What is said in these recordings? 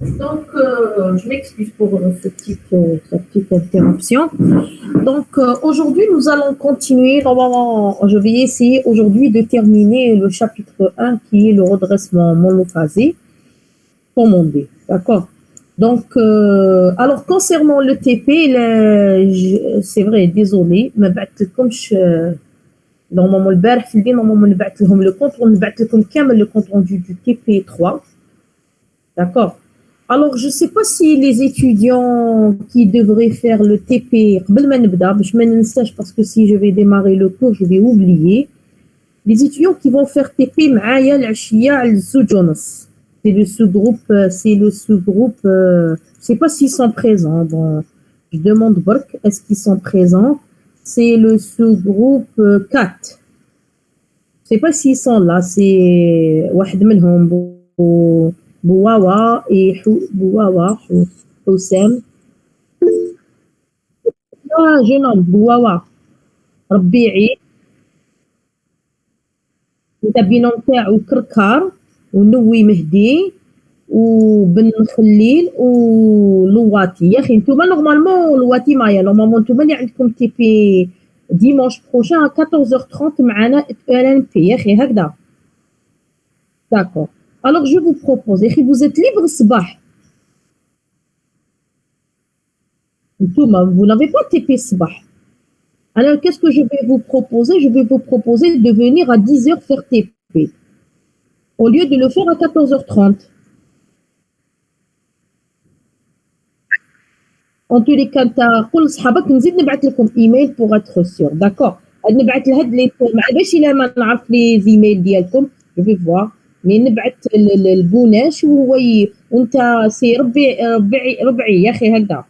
Donc, je m'excuse pour cette petite interruption. Donc, aujourd'hui, nous allons continuer. Normalement, je vais essayer aujourd'hui de terminer le chapitre 1 qui est le redressement monophasé commandé. D'accord? Donc, alors, concernant le TP, c'est vrai, désolé, mais comme je. Normalement, البارح في الليل normalement نبعث لهم le compte ونبعث لكم كامل le compte rendu du TP3. D'accord. Alors, je ne sais pas si les étudiants qui devraient faire le TP, parce que si je vais démarrer le cours, je vais oublier. Les étudiants qui vont faire TP, c'est le sous-groupe, je ne sais pas s'ils sont présents. Bon, je demande Bork, est-ce qu'ils sont présents? C'est le sous-groupe 4. Je ne sais pas s'ils sont là, c'est واحد منهم بواوا et بواوا حسام jeune homme بواوا ربيعي البينو نتاعو كركار ونوي مهدي وبن خليل ولواتي يا اخي نتوما نورمالمون لواتي معايا نورمالمون نتوما اللي عندكم تي بي ديمونش بروشان 14h30 معنا ان بي يا اخي هكذا داكور. Alors, je vous propose, vous êtes libre الصباح. Vous n'avez pas TP الصباح. Alors, qu'est-ce que je vais vous proposer? Je vais vous proposer de venir à 10h faire TP. Au lieu de le faire à 14h30. En tous les cas, كل صحابك نزيد نبعث لكم ايميل pour être sûr. D'accord. نبعث لهاد لي معليش الا ما نعرف لي زيميل ديالكم. Je vais voir. مي نبعث البوناش وهو وانت سي ربعي يا اخي هكذا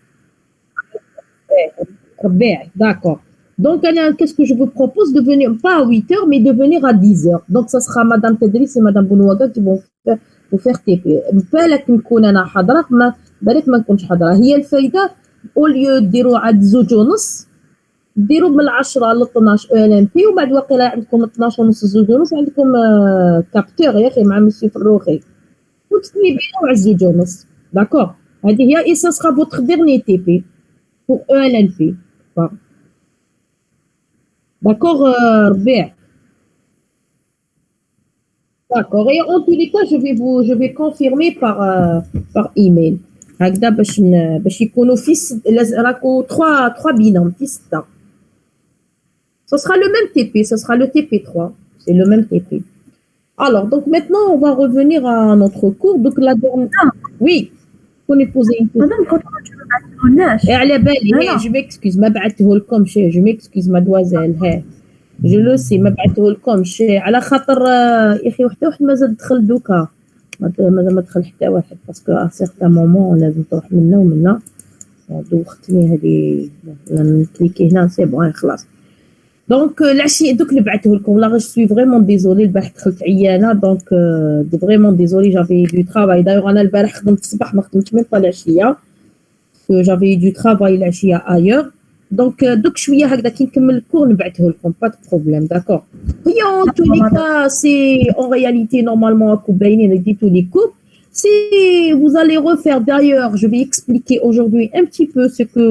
ربيعي d'accord. Donc qu'est-ce que je vous propose de venir pas à 8h mais de venir à 10h. Donc ça sera madame Tedris et madame Bounouaga qui vont vous faire TP. بالك نكون انا حاضره ما بالك ما نكونش حاضره. هي الفايده au lieu ديروا عاد 2:30 ديروا من 10 ل 12 ان ام بي وبعد واقيلا عندكم 12 ونص 2:30 عندكم كابتور يا اخي مع مسيو فروخي وتكتبوا على 2:30 داكور. هذه هي اي سا سرا فوتر ديرني تي بي pour ELNP. D'accord, Robert. D'accord. Et en tous les cas, je vais confirmer par email. هكذا باش يكونوا في راكو 3 binômes في 6. Ce sera le même TP, ce sera le TP3. C'est le même TP. Alors, donc maintenant, on va revenir à notre cours. Donc, la dernière. Oui. On est posé une question. على بالي je m'excuse ما بعثته لكم شيء je m'excuse mademoiselle ها je le sais ما بعثته لكم شيء على خاطر يا اخي حتى واحد مازال دخل دوكا مازال ما دخل حتى واحد باسكو ا سيغتان مومون لازم تروح منا ومنا دوختني هذه نكليكي هنا سي بون خلاص. دونك العشيه دوك اللي بعثته لكم لا جو سوي فريمون ديزولي البارح دخلت عيانه دونك فريمون ديزولي جافي دو ترافاي دايوغ انا البارح خدمت الصباح ما خدمتش ميم با العشيه j'avais du travail العشيه ailleurs donc دوك شويه هكذا كي نكمل الكور نبعثه لكم با دو بروبليم داكور. هي en tous les cas c'est en réalité normalement à باينين دي tous les cours. Si vous allez refaire d'ailleurs je vais expliquer aujourd'hui un petit peu ce que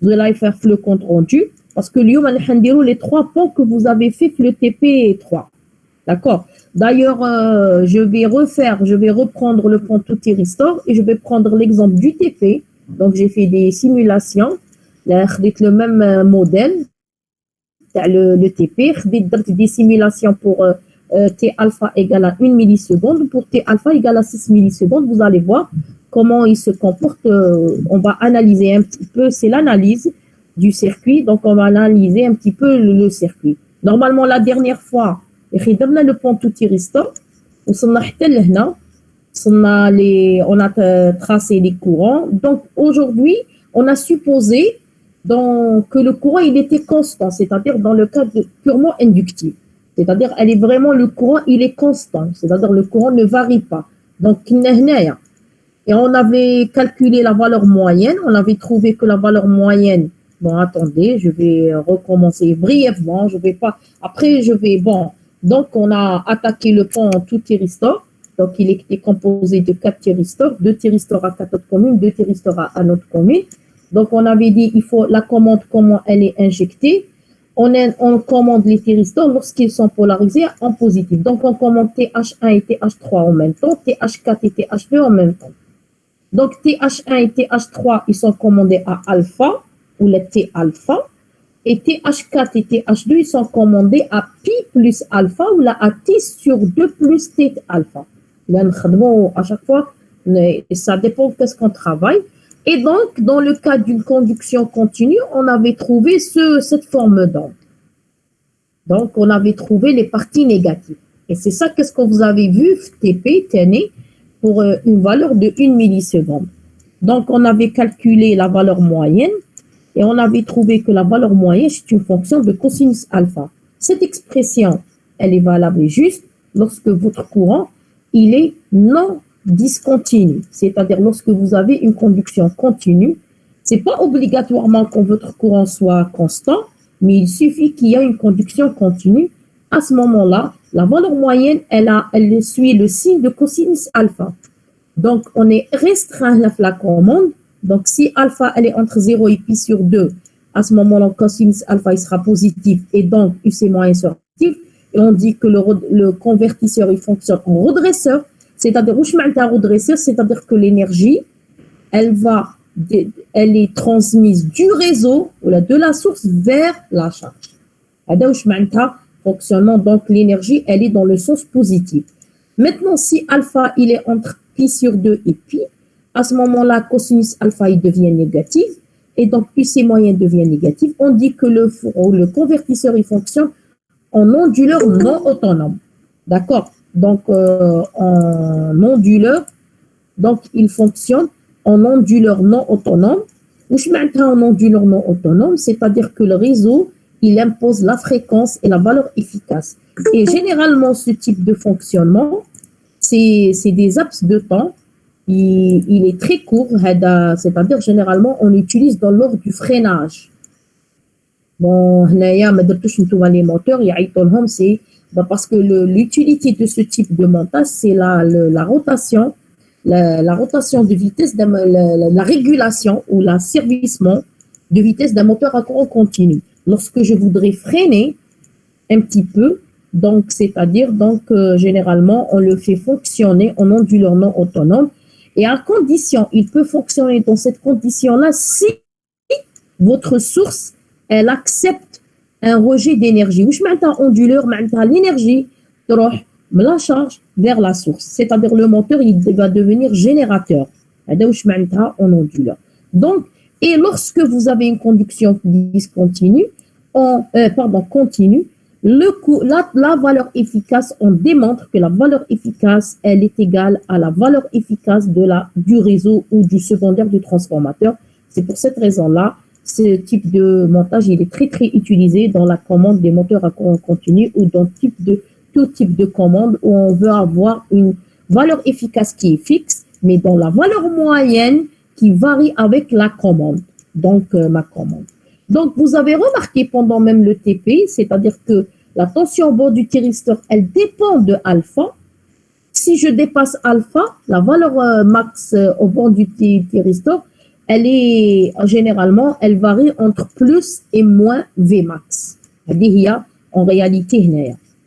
vous allez faire le compte rendu parce que اليوم راح نديروا les 3 points que vous avez fait le TP3. D'accord. D'ailleurs, je vais reprendre le pont Tutti Restore et je vais prendre l'exemple du TP. Donc, j'ai fait des simulations. Là, j'ai le même modèle, le TP. J'ai des simulations pour T alpha égale à 1 milliseconde. Pour T alpha égale à 6 millisecondes, vous allez voir comment il se comporte. On va analyser un petit peu, c'est l'analyse du circuit. Donc, on va analyser un petit peu le circuit. Normalement, la dernière fois, درنا le pont Tutti Restore وصلنا حتى لهنا وصلنا on a tracé les courants. Donc aujourd'hui on a supposé que le courant il était constant, c'est-à-dire dans le cas purement inductif, c'est-à-dire elle est vraiment le courant il est constant, c'est-à-dire le courant ne varie pas. Donc et on avait calculé la valeur moyenne, on avait trouvé que la valeur moyenne, bon attendez je vais recommencer brièvement, je vais pas après je vais bon. Donc, on a attaqué le pont Tutti Restore Donc, il est composé de 4 thyristors, 2 thyristors à cathode commune, 2 thyristors à anode commune. Donc, on avait dit, il faut la commande, comment elle est injectée. On commande les thyristors lorsqu'ils sont polarisés en positif. Donc, on commande TH1 et TH3 en même temps, TH4 et TH2 en même temps. Donc, TH1 et TH3, ils sont commandés à alpha, ou le T-alpha. Et TH4 et TH2, ils sont commandés à pi plus alpha, ou là à T sur 2 plus T-alpha. Là, à chaque fois, ça dépend de ce qu'on travaille. Et donc, dans le cas d'une conduction continue, on avait trouvé cette forme d'onde. Donc, on avait trouvé les parties négatives. Et c'est ça, qu'est-ce que vous avez vu, TP, TNE, pour une valeur de 1 milliseconde. Donc, on avait calculé la valeur moyenne et on avait trouvé que la valeur moyenne, c'est une fonction de cosinus alpha. Cette expression, elle est valable et juste lorsque votre courant, il est non discontinu, c'est-à-dire lorsque vous avez une conduction continue. C'est pas obligatoirement que votre courant soit constant, mais il suffit qu'il y ait une conduction continue. À ce moment-là, la valeur moyenne, elle suit le signe de cosinus alpha. Donc, on est restreint à la commande. Donc, si alpha, elle est entre 0 et pi sur 2, à ce moment-là, cosinus alpha, il sera positif et donc UC moyen sera positif. Et on dit que le convertisseur, il fonctionne en redresseur. C'est-à-dire, c'est-à-dire que l'énergie, elle est transmise du réseau ou de la source vers la charge. Fonctionnement, donc l'énergie, elle est dans le sens positif. Maintenant, si alpha, il est entre pi sur 2 et pi, à ce moment-là, cosinus alpha, il devient négatif et donc UC moyen devient négatif. On dit que le convertisseur, il fonctionne en onduleur non autonome. D'accord? Donc, en onduleur, donc il fonctionne en onduleur non autonome. Ou je mets en onduleur non autonome, c'est-à-dire que le réseau, il impose la fréquence et la valeur efficace. Et généralement, ce type de fonctionnement, c'est des laps de temps. Il est très court, c'est-à-dire généralement, on l'utilise dans l'ordre du freinage. Bon, les moteurs, c'est parce que l'utilité de ce type de montage, c'est la rotation, la rotation de vitesse, la régulation ou l'asservissement de vitesse d'un moteur à courant continu. Lorsque je voudrais freiner un petit peu, donc c'est-à-dire généralement on le fait fonctionner en onduleur non autonome et à condition, il peut fonctionner dans cette condition-là si votre source elle accepte un rejet d'énergie. Ou je mets un onduleur, l'énergie de la charge vers la source. C'est-à-dire le moteur, il va devenir générateur. En onduleur. Donc, et lorsque vous avez une conduction discontinue, continue, la valeur efficace, on démontre que la valeur efficace, elle est égale à la valeur efficace du réseau ou du secondaire du transformateur. C'est pour cette raison-là, ce type de montage, il est très, très utilisé dans la commande des moteurs à courant continu ou dans tout type de commande où on veut avoir une valeur efficace qui est fixe, mais dans la valeur moyenne qui varie avec la commande, donc ma commande. Donc, vous avez remarqué pendant même le TP, c'est-à-dire que la tension au bord du thyristor, elle dépend de alpha. Si je dépasse alpha, la valeur max au bord du thyristor, généralement, elle varie entre plus et moins Vmax. En réalité,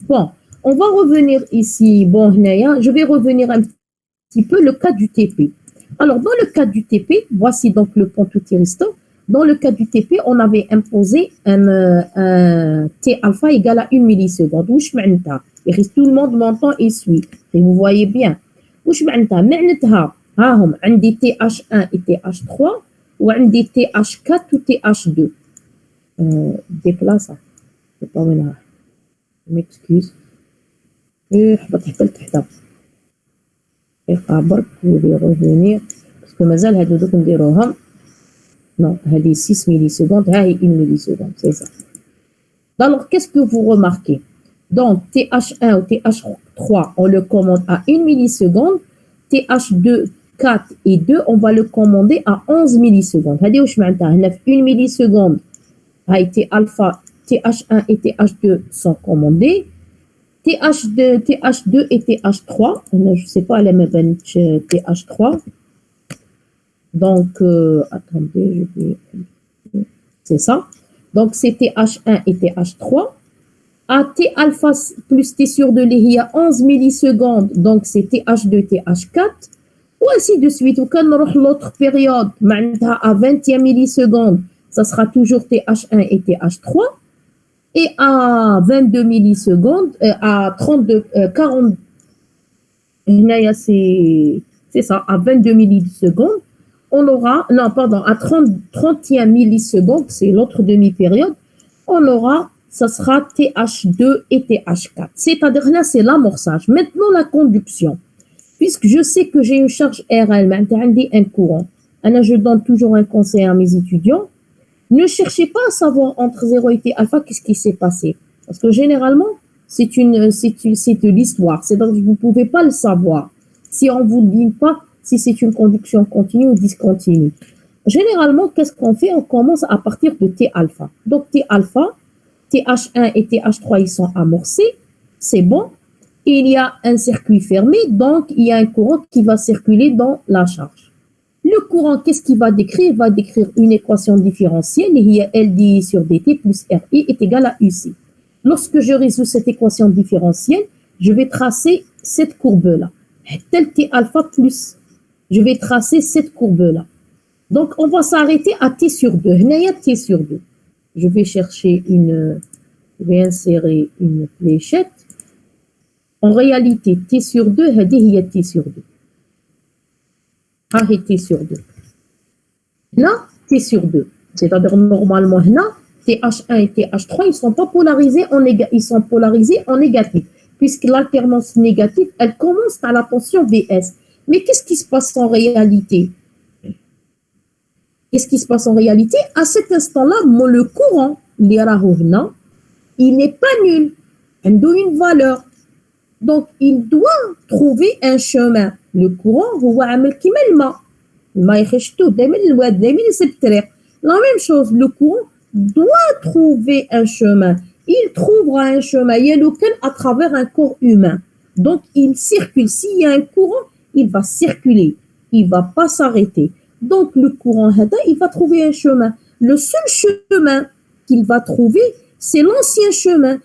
bon, on va revenir ici. Bon, je vais revenir un petit peu le cas du TP. Alors, dans le cas du TP, voici donc le pont tout thyristor. Dans le cas du TP, on avait imposé un T alpha égal à 1 milliseconde. Et tout le monde m'entend et suit. Et vous voyez bien. هم عندي TH1 et TH3 وعندي TH4 و TH2 déplace c'est pas voilà je m'excuse حبط حتى لتحت برك ولي revenir parce que مازال هادو دوك نديروهم non هذه 6 millisecondes ها هي 1 milliseconde c'est ça. Alors qu'est-ce que vous remarquez? Donc TH1 ou TH3 on le commande à 1 milliseconde, TH2 4 et 2, on va le commander à 11 millisecondes. C'est-à-dire que 1 milliseconde a été alpha, TH1 et TH2 sont commandés. TH2 et TH3. Je ne sais pas, elle est TH3. Donc, attendez, c'est ça. Donc, c'est TH1 et TH3. À T alpha plus T sur 2, il y a 11 millisecondes. Donc, c'est TH2, TH4. Ou ainsi de suite. Ou quand on aura l'autre période, à 21 millisecondes, ça sera toujours TH1 et TH3. Et à 22 millisecondes, à 32, 40, c'est ça, à 22 millisecondes, on aura, non, pardon, à 31 millisecondes, c'est l'autre demi-période, on aura, ça sera TH2 et TH4. C'est-à-dire là, c'est l'amorçage. Maintenant, la conduction. Puisque je sais que j'ai une charge RL, un courant, je donne toujours un conseil à mes étudiants. Ne cherchez pas à savoir entre 0 et T alpha qu'est-ce qui s'est passé. Parce que généralement, c'est de l'histoire. C'est donc vous ne pouvez pas le savoir si on ne vous dit pas si c'est une conduction continue ou discontinue. Généralement, qu'est-ce qu'on fait? On commence à partir de T alpha. Donc T alpha, TH1 et TH3, ils sont amorcés. C'est bon. Il y a un circuit fermé, donc il y a un courant qui va circuler dans la charge. Le courant, qu'est-ce qu'il va décrire? Il va décrire une équation différentielle. Il y a LDI sur dt plus RI est égal à UC. Lorsque je résous cette équation différentielle, je vais tracer cette courbe-là. Tel T alpha plus, je vais tracer cette courbe-là. Donc, on va s'arrêter à T sur 2. Il y a T sur 2. Je vais chercher je vais insérer une fléchette. En réalité, T sur 2, il y a T sur 2. T sur 2. Là, T sur 2. C'est-à-dire, normalement, là, TH1 et TH3, ils ne sont pas polarisés ils sont polarisés en négatif. Puisque l'alternance négative, elle commence à la tension VS. Mais qu'est-ce qui se passe en réalité? Qu'est-ce qui se passe en réalité? À cet instant-là, le courant, il n'est pas nul. Il a une valeur. Donc, il doit trouver un chemin. Le courant, la même chose, le courant doit trouver un chemin. Il trouvera un chemin à travers un corps humain. Donc, il circule. S'il y a un courant, il va circuler. Il ne va pas s'arrêter. Donc, le courant, il va trouver un chemin. Le seul chemin qu'il va trouver, c'est l'ancien chemin.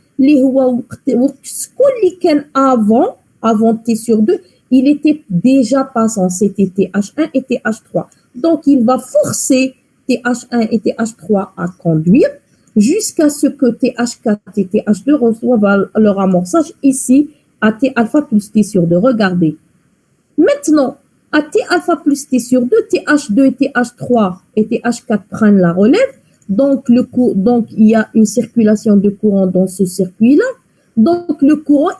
Avant T sur 2, il était déjà passant, c'était TH1 et TH3. Donc, il va forcer TH1 et TH3 à conduire jusqu'à ce que TH4 et TH2 reçoivent leur amorçage ici à T alpha plus T sur 2. Regardez. Maintenant, à T alpha plus T sur 2, TH2 et TH3 et TH4 prennent la relève. Donc, il y a une circulation de courant dans ce circuit-là. Donc, le courant,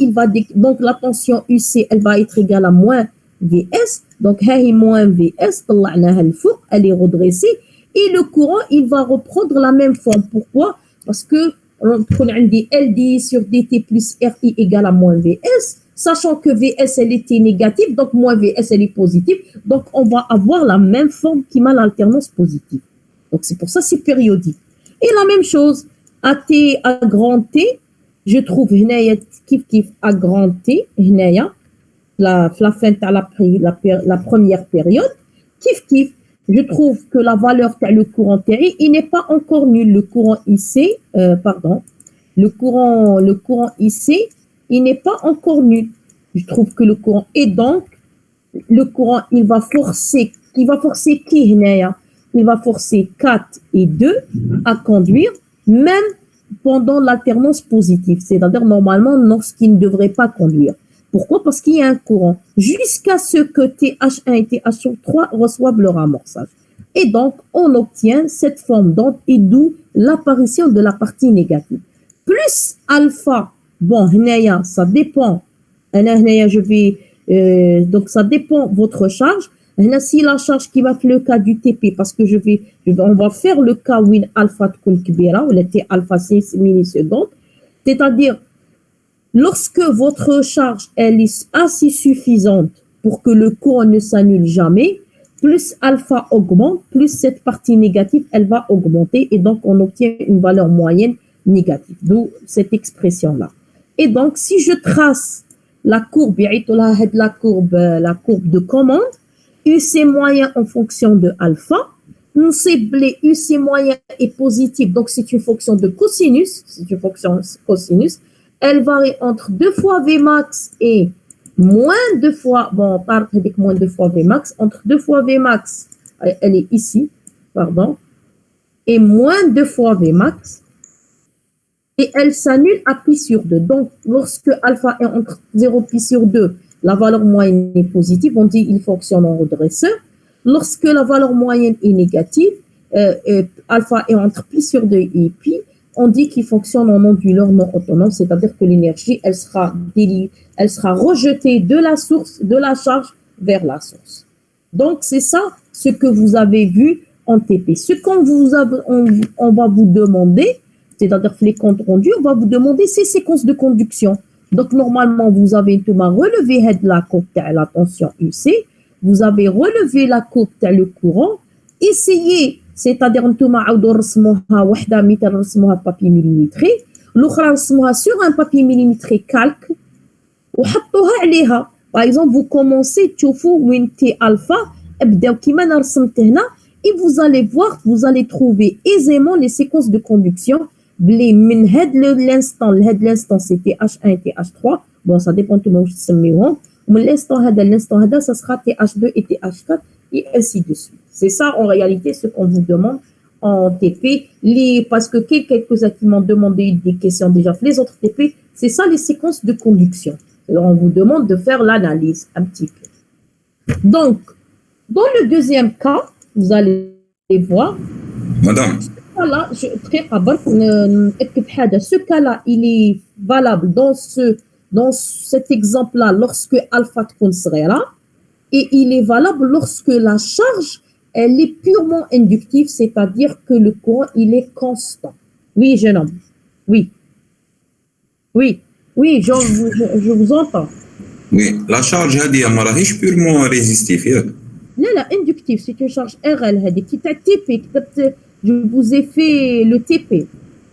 donc la tension UC, elle va être égale à moins VS. Donc, moins VS, elle est redressée. Et le courant, il va reprendre la même forme. Pourquoi? Parce que on a dit LDI sur dt plus RI égale à moins VS. Sachant que VS, elle était négative, donc moins VS, elle est positive. Donc, on va avoir la même forme qui m'a l'alternance positive. Donc, c'est pour ça c'est périodique. Et la même chose, à grand T, je trouve à grand T, la fin de la première période, je trouve que la valeur le courant TI, il n'est pas encore nul. Le courant IC, le courant IC, il n'est pas encore nul. Je trouve que le courant, et donc, le courant, il va forcer qui? Il va forcer 4 et 2 à conduire, même pendant l'alternance positive, c'est-à-dire normalement lorsqu'il ne devrait pas conduire. Pourquoi? Parce qu'il y a un courant, jusqu'à ce que TH1 et TH3 reçoivent leur amorçage. Et donc, on obtient cette forme d'onde et d'où l'apparition de la partie négative. Plus alpha, bon, ça dépend. Donc, ça dépend de votre charge. Si la charge qui va faire le cas du TP, parce que on va faire le cas où alpha tkun kbira, ou T alpha 6 millisecondes, c'est-à-dire lorsque votre charge elle est assez suffisante pour que le courant ne s'annule jamais, plus alpha augmente, plus cette partie négative, elle va augmenter et donc on obtient une valeur moyenne négative, d'où cette expression-là. Et donc, si je trace la courbe, la courbe de commande, UC moyen en fonction de alpha, on sait que UC moyen est positif, donc c'est une fonction de cosinus, elle varie entre 2 fois Vmax et moins 2 fois, bon, part avec moins 2 fois Vmax, entre 2 fois Vmax, elle est ici, pardon, et moins 2 fois Vmax, et elle s'annule à pi sur 2. Donc, lorsque alpha est entre 0 pi sur 2, la valeur moyenne est positive, on dit qu'il fonctionne en redresseur. Lorsque la valeur moyenne est négative, alpha est entre pi sur 2 et pi, on dit qu'il fonctionne en onduleur non autonome, c'est-à-dire que l'énergie, elle sera rejetée de la source, de la charge vers la source. Donc, c'est ça ce que vous avez vu en TP. Ce qu'on on va vous demander, c'est-à-dire que les comptes rendus, on va vous demander ces séquences de conduction. Donc, normalement, vous avez relevé la courbe de la tension UC, vous avez relevé la courbe de le courant, essayez, c'est-à-dire que vous papier millimétré, l'autre sur un papier millimétré calque, par exemple, vous commencez, alpha, et vous allez voir, vous allez trouver aisément les séquences de conduction. L'instant c'était H1 et TH3, bon ça dépend tout le monde mais l'instant ça sera TH2 et TH4 et ainsi de suite. C'est ça en réalité ce qu'on vous demande en TP, parce que quelques-uns qui m'ont demandé des questions déjà, les autres TP, c'est ça les séquences de conduction. Alors on vous demande de faire l'analyse un petit peu. Donc, dans le deuxième cas, vous allez voir. Madame. Là, ce cas-là, il est valable dans cet exemple-là lorsque alpha serait là, et il est valable lorsque la charge, elle est purement inductive, c'est-à-dire que le courant, il est constant. Oui, jeune homme. Oui. Oui. Oui, je vous entends. Oui, la charge, elle est purement résistive. La inductive, c'est une charge RL, qui t'a TP, je vous ai fait le TP.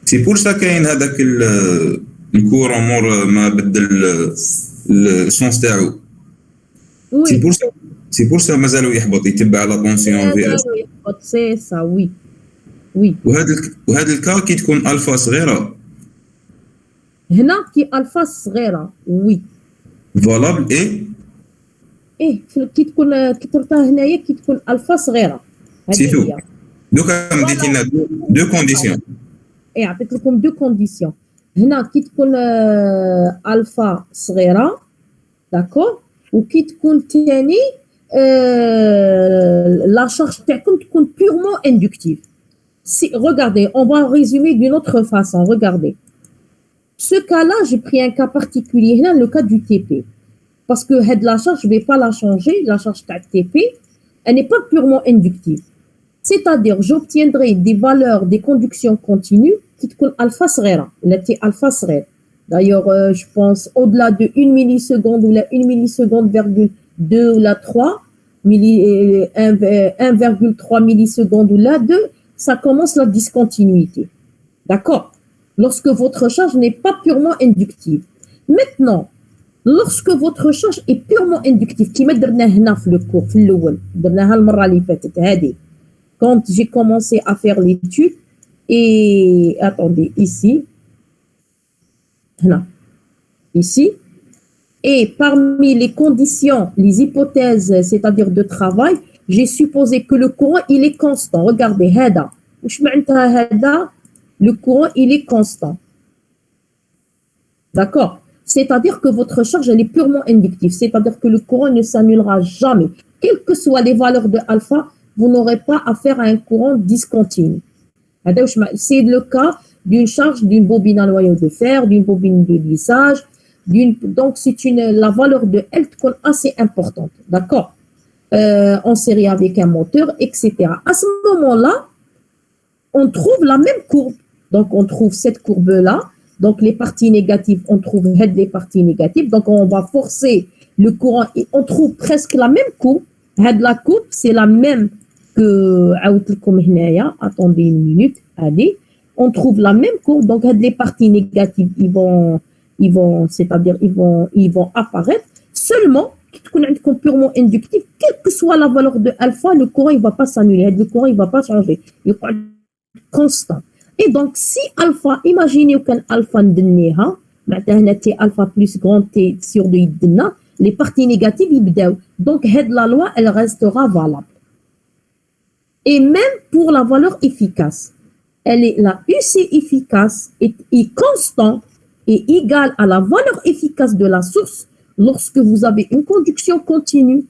C'est pour ça qu'il y a le courant mort ma le sens تاعو. Oui. C'est pour ça مازالو يحبط يتبع la tension VS. C'est ça, oui. Oui. وهذا الكا كي تكون الفا صغيره. هنا كي الفا صغيره oui. Valable et كي ترتاه هنايا كي تكون الفا صغيره. C'est tout. دوكا مديتي لنا دو كونديسيون. عطيت لكم دو كونديسيون. هنا كي تكون الفا صغيره داكور وكي تكون ثاني la charge تاعكم تكون purement inductive. Regardez, on va résumer d'une autre façon. Regardez. Ce cas-là, j'ai pris un cas particulier, le cas du TP. Parce que la charge, je ne vais pas la changer, la charge TP, elle n'est pas purement inductive. C'est-à-dire, j'obtiendrai des valeurs, des conductions continues qui sont alpha srera, alpha srera. D'ailleurs, je pense au-delà de 1 milliseconde ou la 1 milliseconde, 2 ou la 3, 1,3 millisecondes ou la 2, ça commence la discontinuité. D'accord? Lorsque votre charge n'est pas purement inductive. Maintenant, lorsque votre charge est purement inductive, qui m'a درنا هنا في le cours, في الأول, درناها المرة اللي فاتت هذه. Quand j'ai commencé à faire l'étude, et attendez, ici, ici, et parmi les conditions, les hypothèses, c'est-à-dire de travail, j'ai supposé que le courant, il est constant. Regardez, هذا. وش معناتها هذا? Le courant, il est constant. D'accord? C'est-à-dire que votre charge, elle est purement inductive. C'est-à-dire que le courant ne s'annulera jamais. Quelles que soient les valeurs de alpha, vous n'aurez pas affaire à un courant discontinu. C'est le cas d'une charge d'une bobine à noyau de fer, d'une bobine de lissage. Donc, c'est la valeur de L assez importante. D'accord? En série avec un moteur, etc. À ce moment-là, on trouve la même courbe. Donc, on trouve cette courbe-là. Donc, les parties négatives, on trouve les parties négatives. Donc, on va forcer le courant et on trouve presque la même courbe. La courbe, c'est la même que... Attendez une minute. Allez. On trouve la même courbe. Donc, les parties négatives, c'est-à-dire ils vont apparaître seulement purement inductif, quelle que soit la valeur de alpha, le courant il va pas s'annuler, le courant il va pas changer, il va être constant. Et donc si alpha, imaginez qu'un alpha ndniha, معناتها t alpha plus grand t sur de يدنا, les parties négatives يبداو. Donc la loi elle restera valable. Et même pour la valeur efficace, la UC efficace est constante et égale à la valeur efficace de la source lorsque vous avez une conduction continue.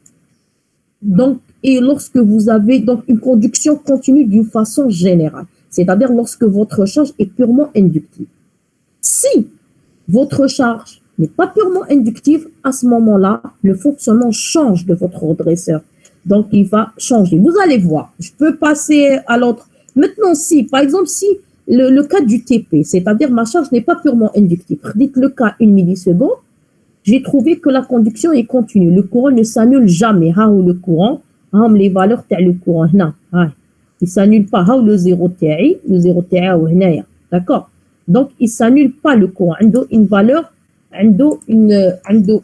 Donc, et lorsque vous avez donc une conduction continue d'une façon générale, c'est-à-dire lorsque votre charge est purement inductive. Si votre charge n'est pas purement inductive, à ce moment-là, le fonctionnement change de votre redresseur. Donc, il va changer. Vous allez voir, je peux passer à l'autre. Maintenant, si, par exemple, si le cas du TP, c'est-à-dire ma charge n'est pas purement inductive, dites le cas 1 milliseconde, j'ai trouvé que la conduction est continue. Le courant ne s'annule jamais. Le courant, les valeurs de le courant, il ne s'annule pas. Le zéro ta'i, d'accord? Donc, il ne s'annule pas le courant. Il a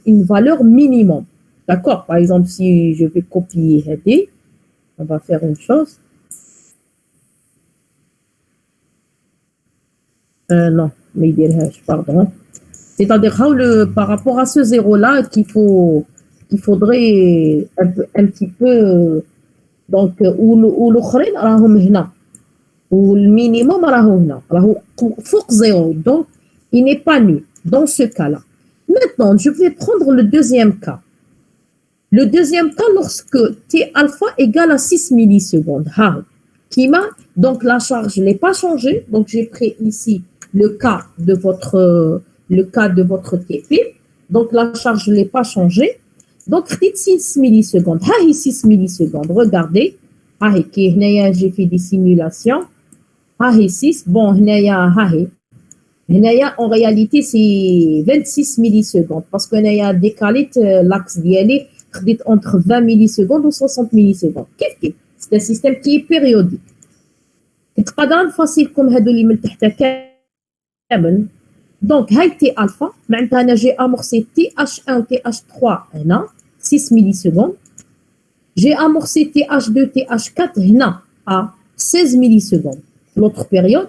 une valeur minimum. D'accord? Par exemple, si je vais copier HD, on va faire une chose. Non, mais pardon. C'est-à-dire par rapport à ce zéro-là qu'il faudrait un petit peu donc ou l'auخرين راهم هنا ou le minimum راهو هنا راهو فوق zéro, donc il n'est pas nul dans ce cas-là. Maintenant, je vais prendre le deuxième cas. Le deuxième cas, lorsque T alpha égale à 6 millisecondes. Donc la charge n'est pas changée. Donc j'ai pris ici le cas de votre TP. Donc la charge n'est pas changée. Donc 6 millisecondes. 6 millisecondes. Regardez. J'ai fait des simulations. 6. Bon, en réalité, c'est 26 millisecondes. Parce qu'on a décalé l'axe d'y entre 20 millisecondes ou 60 millisecondes. C'est un système qui est périodique. تقدر نفصلكم هادو اللي من تحت كامل. دونك هاي تي الفا معناتها انا جي امورسي تي اش 1 تي اش 3 هنا 6 ملي سكوند. جي امورسي تي اش 2 تي اش 4 هنا à 16 ملي سكوند. L'autre période,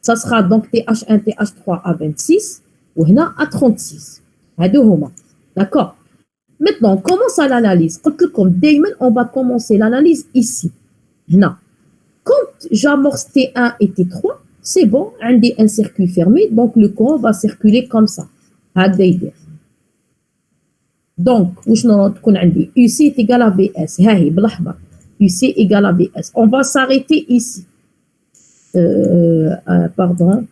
ça sera donc TH1, TH3 à 26 ou هنا à 36. هادو هما. D'accord? Maintenant, on commence à l'analyse. On va commencer l'analyse ici. هنا. Quand j'amorce T1 et T3, c'est bon, j'ai un circuit fermé, donc le courant va circuler comme ça. Donc, UC est égal à VS. UC égale à VS. On va s'arrêter ici. Pardon.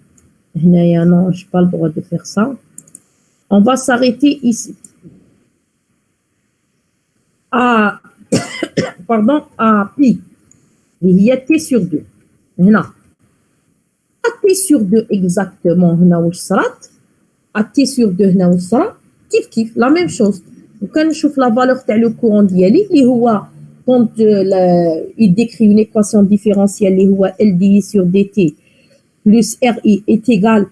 Non, je n'ai pas le droit de faire ça. On va s'arrêter ici. À pi. Il y a T sur 2. هنا. À T sur 2 exactement, هنا واش صرات. À T sur 2 هنا واش صرا. كيف la même chose. وكنشوف la valeur تاع le courant ديالي اللي هو quand il décrit une équation différentielle اللي هو LDI sur DT plus RI est égal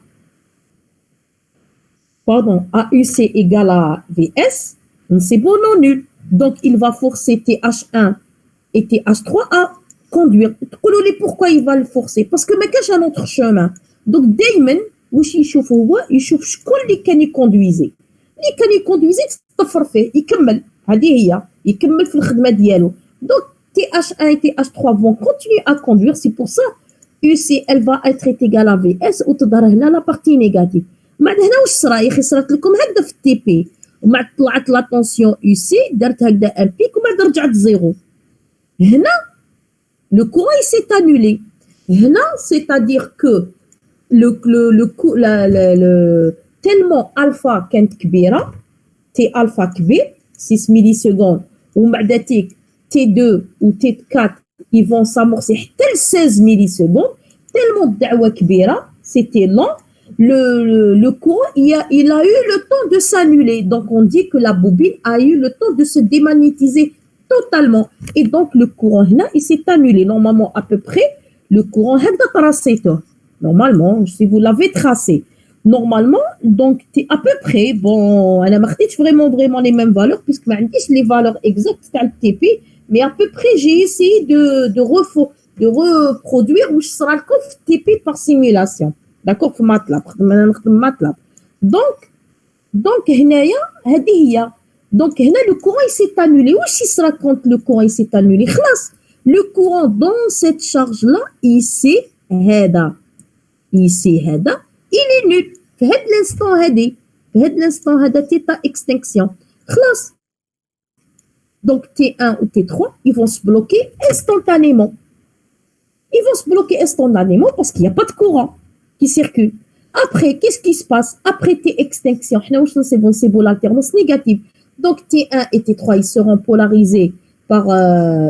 à UC égale à VS. C'est bon non nul. Donc il va forcer TH1 et TH3 à conduire. Pourquoi il va le forcer? Parce que ما كاش un autre chemin. Donc دايما واش يشوف هو يشوف شكون اللي كان يكوندويزي. اللي كان يكوندويزي تطفر فيه يكمل. هذه هي يكمل في الخدمه ديالو. Donc TH1 et TH3 vont continuer à conduire. C'est pour ça UC elle va être égale à VS وتظهر هنا la partie négative. بعد هنا واش صرا يا اخي صرات لكم هكذا في التي بي ومع طلعت لا طونسيون UC درت هكذا ان بيك ومن بعد رجعت زيرو. هنا le courant il s'est annulé. C'est-à-dire que tellement alpha كانت كبيرة T alpha كبير 6 millisecondes ومن T2 ou T4 ils vont s'amorcer حتى 16 millisecondes tellement الدعوة كبيرة c'était lent. Le courant il a eu le temps de s'annuler. Donc on dit que la bobine a eu le temps de se démagnétiser totalement. Et donc le courant il s'est annulé. Normalement à peu près le courant normalement si vous l'avez tracé normalement, donc, tu es à peu près, bon, elle a marqué vraiment les mêmes valeurs, puisque ma les valeurs exactes de TP, mais à peu près, j'ai essayé de reproduire où je serai le coffre TP par simulation. D'accord, pour MATLAB. MATLAB. Donc, هنايا هذه هي. Donc, هنا, le courant, il s'est annulé. Où il sera quand le courant, il s'est annulé? خلاص. Le courant dans cette charge-là, ici, هذا. Ici, هذا, il est nul. في هذا l'instant هذه. في هذا l'instant هذا, θ extinction. خلاص. Donc, T1 ou T3, ils vont se bloquer instantanément. Ils vont se bloquer instantanément parce qu'il n'y a pas de courant qui circule. Après, qu'est-ce qui se passe? Après T extinction, c'est bon, l'alternance négative. Donc, T1 et T3, ils seront polarisés par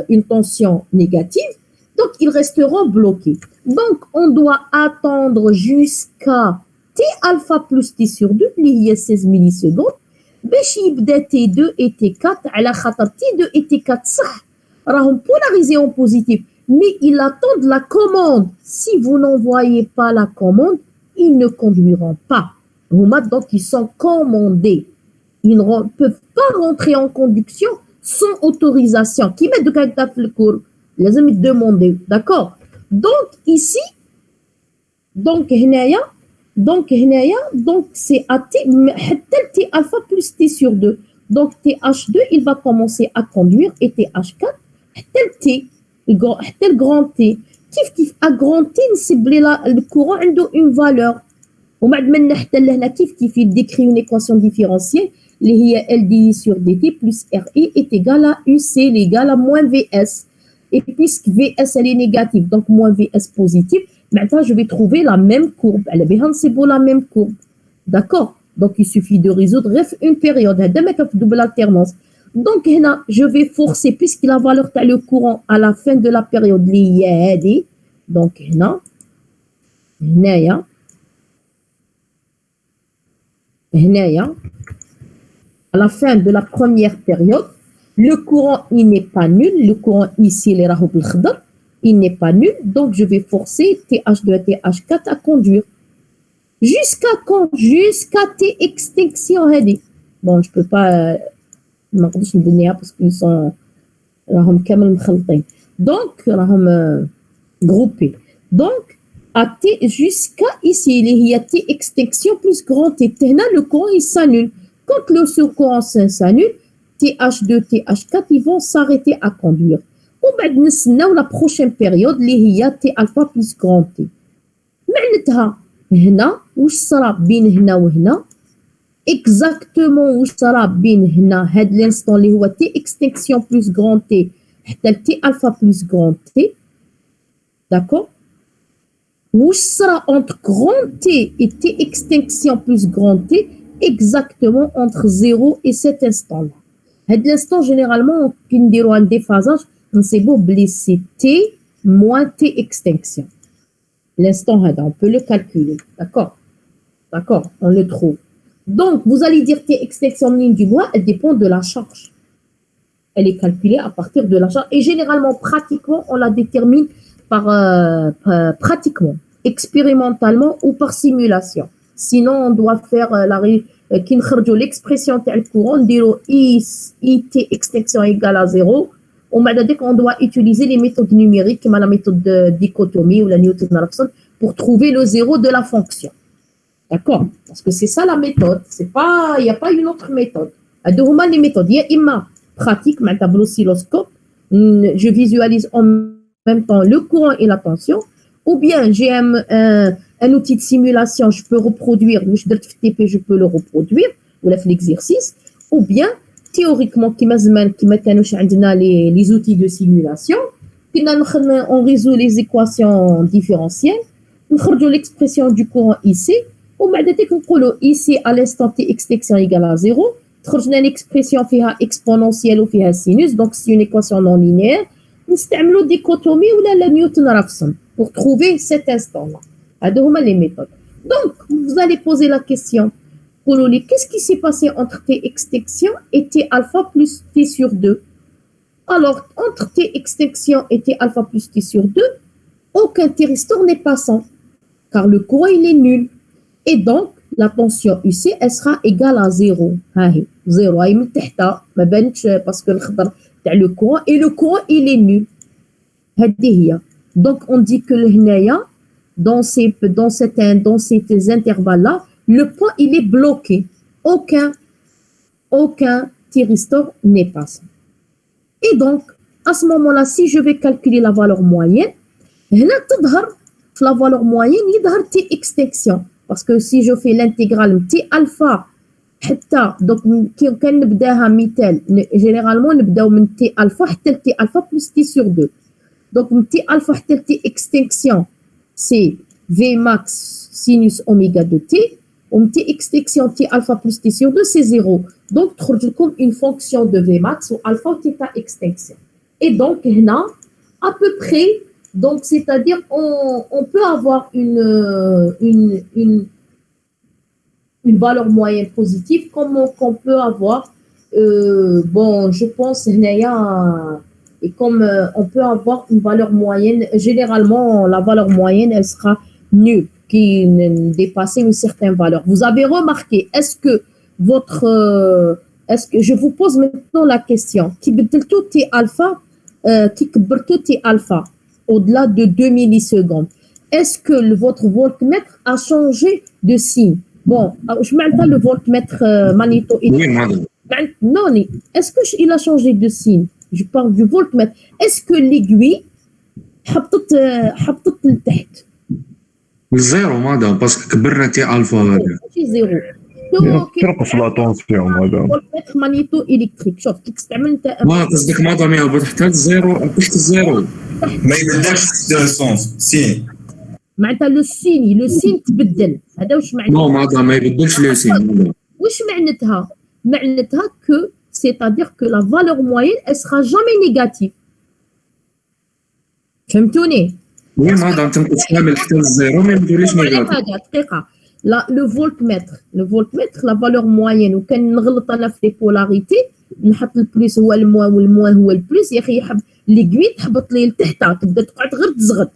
une tension négative. Donc, ils resteront bloqués. Donc, on doit attendre jusqu'à T alpha plus T sur 2, il y a 16 millisecondes. باش يبدا T2 et T4 على خاطر T2 et T4 صح راهم polarisés en positif, mais ils attendent la commande. Si vous n'envoyez pas la commande, ils ne conduiront pas. Donc, ils sont commandés. Ils ne peuvent pas rentrer en conduction sans autorisation. Qui met de caractère le cours? Les amis demander. D'accord? Donc, ici, donc, c'est à T alpha plus T sur 2. Donc, TH2, il va commencer à conduire et TH4, le grand T. Kif à grand T, le courant a une valeur. Kif il décrit une équation différentielle. LDI sur dt plus RI est égal à UC, égal à moins VS. Et puisque VS elle est négative, donc moins VS positif, maintenant je vais trouver la même courbe. C'est pour la même courbe. D'accord? Donc il suffit de résoudre une période. Double alternance. Donc je vais forcer, puisque la valeur de le courant à la fin de la période liée. Donc à la fin de la première période, le courant, il n'est pas nul. Le courant ici, il n'est pas nul. Donc, je vais forcer TH2 et TH4 à conduire. Jusqu'à quand? Jusqu'à T extinction. Bon, je ne peux pas... parce qu'ils sont... Donc, groupés. Donc, à T jusqu'à ici, il y a T extinction plus grand T. Le courant, il s'annule. Quand le surcourant s'annule, TH2, TH4, ils vont s'arrêter à conduire. Ou la prochaine période, il y a T alpha plus grand T. معناتها هنا واش صرا بين هنا وهنا exactement واش صرا بين هنا هاد l'instant اللي هو T extinction plus grand T حتى T alpha plus grand T. D'accord? واش صرا entre grand T et T extinction plus grand T exactement entre 0 et cet instant-là. À l'instant, généralement, qui nous un déphasage, on sait beau blesser T moins T extinction. L'instant, on peut le calculer. D'accord? D'accord? On le trouve. Donc, vous allez dire T extinction ligne du bois, elle dépend de la charge. Elle est calculée à partir de la charge. Et généralement, pratiquement, on la détermine par pratiquement, expérimentalement ou par simulation. Sinon, on doit faire l'expression de courant, IT extinction égale à 0. On doit utiliser les méthodes numériques, comme la méthode de dichotomie ou la Newton-Raphson, pour trouver le zéro de la fonction. D'accord? Parce que c'est ça la méthode. Il n'y a pas une autre méthode. Les méthodes. Il y a IMA pratique, un tableau oscilloscope. Je visualise en même temps le courant et la tension. Ou bien j'ai un outil de simulation, je peux reproduire, je peux le reproduire, ou l'exercice, ou bien théoriquement, les outils de simulation, on résout les équations différentielles, on résout l'expression du courant ici, ou ici à l'instant T extinction égale à 0, on a une expression exponentielle ou sinus, donc c'est une équation non linéaire, on utilise dichotomie ou la Newton-Raphson pour trouver cet instant-là. Les méthodes. Donc, vous allez poser la question, qu'est-ce qui s'est passé entre T extinction et T alpha plus T sur 2? Alors, entre T extinction et T alpha plus T sur 2, aucun thyristor n'est passant, car le courant, il est nul. Et donc, la tension UC, elle sera égale à 0. 0. Parce que le courant, et le courant, il est nul. Donc, on dit que le hnaya, dans ces intervalles-là, le point, il est bloqué. Aucun thyristor n'est passé. Et donc, à ce moment-là, si je vais calculer la valeur moyenne, la valeur moyenne, il y a T extinction. Parce que si je fais l'intégrale T alpha, donc, généralement, on T alpha, T alpha plus T sur 2. Donc, T alpha, T extinction, c'est V max sinus oméga de T. T extinction T alpha plus T sur 2, c'est 0. Donc, comme une fonction de V max ou alpha ou theta extinction. Et donc, là, à peu près, donc, c'est-à-dire, on peut avoir une valeur moyenne positive, comme qu'on peut avoir, bon, je pense, et comme on peut avoir une valeur moyenne, généralement, la valeur moyenne, elle sera nulle, qui dépasse une certaine valeur. Vous avez remarqué, est-ce que je vous pose maintenant la question, qui tout T alpha, qui T alpha, au-delà de 2 millisecondes, est-ce que votre voltmètre a changé de signe? Bon, je ne parle pas le voltmètre magnéto. Oui, madame. Non, est-ce qu'il a changé de signe? Je parle du voltmètre. Est-ce que l'aiguille حطت لتحت؟ زيرو مادام باسكو كبرنا تي الفا هذا. ماشي زيرو. تنقص لا طونسيون مادام. voltmètre magnéto électrique. شوف كي تستعمل انت. ما قصدك مادام يهبط حتى الزيرو تحت الزيرو. ما يبدلش السونس سين. معناتها لو سين تبدل. هذا واش معناتها؟ نو مادام ما يبدلش لو سين. واش معناتها؟ معناتها que c'est-à-dire que la valeur moyenne elle sera jamais négative. فهمتوني؟ وي مادام تنقص كامل حتى الزيرو ما يبدلش نيجاتيف. دقيقة. Le voltmètre, la valeur moyenne, وكان نغلط أنا في les polarités, نحط البلوس هو الموان والموان هو البلوس، يا أخي يحب l'aiguille تحبط لي لتحت، تبدا تقعد غير تزغد.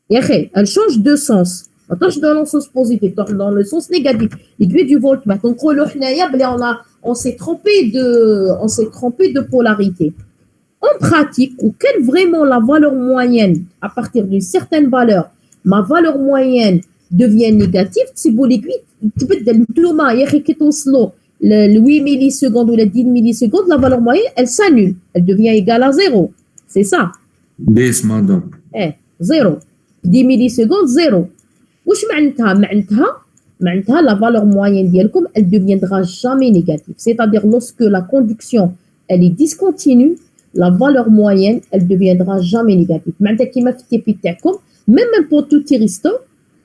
يا أخي elle change de sens. ما تروحش dans le sens positif, dans le sens négatif. L'aiguille du voltmètre. Donc on s'est trompé de polarité. En pratique, ou quelle vraiment la valeur moyenne, à partir d'une certaine valeur, ma valeur moyenne devient négative, c'est pour l'aiguille, le 8 millisecondes ou les 10 millisecondes, la valeur moyenne, elle s'annule. Elle devient égale à 0. C'est ça. 10 madame. 0. 10 millisecondes, 0. واش معناتها la valeur moyenne ديالكم elle deviendra jamais négative. C'est-à-dire lorsque la conduction elle est discontinue, la valeur moyenne elle deviendra jamais négative. معناتها كيما في التيبي تاعكم même pour tout thyristor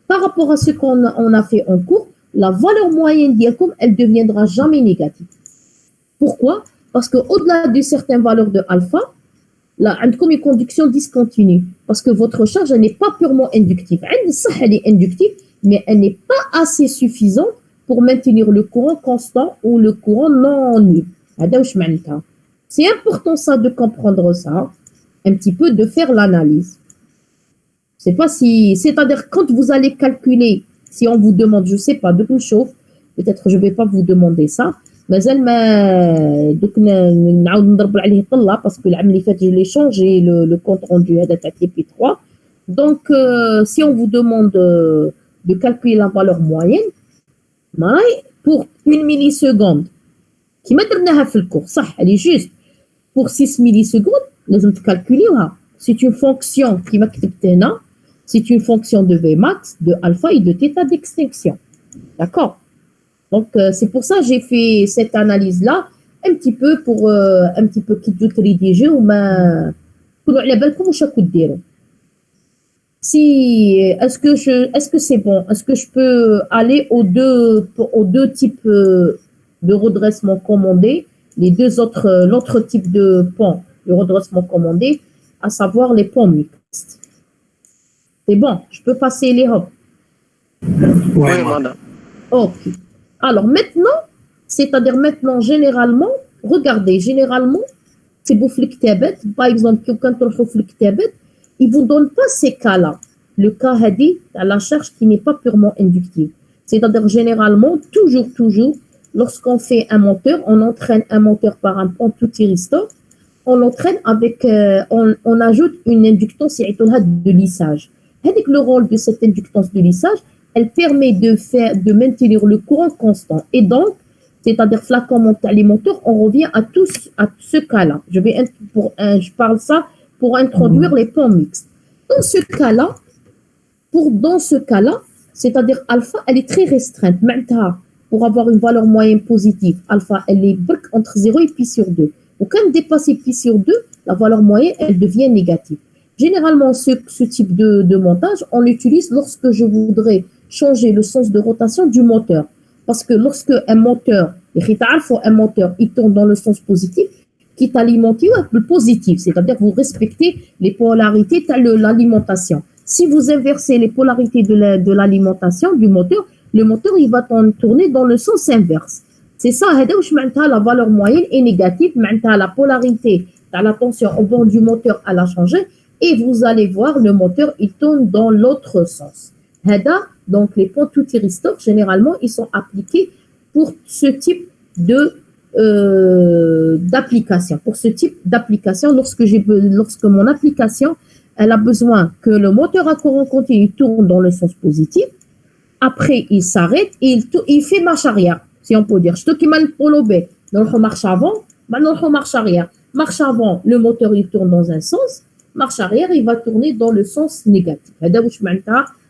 par rapport à ce qu'on a fait en cours, la valeur moyenne ديالكم elle deviendra jamais négative. Pourquoi? Parce que au-delà de certaines valeurs de alpha, là, عندكم une conduction discontinue parce que votre charge elle n'est pas purement inductive. Elle est inductive, mais elle n'est pas assez suffisante pour maintenir le courant constant ou le courant non nul. C'est important ça de comprendre ça, un petit peu de faire l'analyse. C'est pas si, c'est-à-dire quand vous allez calculer, si on vous demande, je sais pas, de tout chauffe, peut-être je vais pas vous demander ça. مازال ما دوك نعاود نضرب عليه طله باسكو العام اللي فات je l'ai changé le compte rendu هذا تاع TP 3. Donc si on vous demande de calculer la valeur moyenne pour 1 milliseconde كيما درناها في الكور صح elle est juste pour 6 millisecondes لازم تكالكوليوها. C'est une fonction كيما كتبت هنا, c'est une fonction de Vmax, de alpha et de theta d'extinction. D'accord? Donc, c'est pour ça que j'ai fait cette analyse-là, un petit peu pour un petit peu qui doit rédiger ou ma si est-ce que c'est bon? Est-ce que je peux aller aux deux types de redressement commandé, l'autre type de pont de redressement commandé, à savoir les ponts mixtes. C'est bon, je peux passer les hop. Oui, madame. Ok. Alors maintenant, c'est-à-dire maintenant, généralement, regardez, généralement, c'est vous fliktabet, par exemple, quand on fait fliktabet, ils ne vous donnent pas ces cas-là. Le cas hadi, à la charge qui n'est pas purement inductive. C'est-à-dire généralement, toujours, lorsqu'on fait un moteur, on entraîne un moteur par un pont tout thyristor, on l'entraîne avec, on ajoute une inductance de lissage. Avec le rôle de cette inductance de lissage, elle permet de maintenir le courant constant. Et donc, c'est-à-dire flacon monté alimentaire, on revient à ce cas-là. Je parle ça pour introduire les ponts mixtes. Dans ce cas-là, c'est-à-dire alpha, elle est très restreinte. Maintenant, pour avoir une valeur moyenne positive, alpha, elle est entre 0 et pi sur 2. Donc, quand elle dépasse pi sur 2, la valeur moyenne, elle devient négative. Généralement, ce type de montage, on l'utilise lorsque je voudrais changer le sens de rotation du moteur. Parce que lorsque un moteur, il tourne dans le sens positif, qui est alimenté avec le positif, c'est-à-dire vous respectez les polarités de l'alimentation. Si vous inversez les polarités de l'alimentation du moteur, le moteur il va tourner dans le sens inverse. C'est ça, la valeur moyenne est négative, la polarité de la tension au bord du moteur elle a changé et vous allez voir le moteur il tourne dans l'autre sens. Donc les ponts tout thyristor généralement ils sont appliqués pour ce type d'application. Pour ce type d'application, lorsque mon application elle a besoin que le moteur à courant continu tourne dans le sens positif, après il s'arrête et il fait marche arrière, si on peut dire. Je te mal polobé, marche avant, maintenant marche arrière. Marche avant, le moteur il tourne dans un sens, marche arrière, il va tourner dans le sens négatif.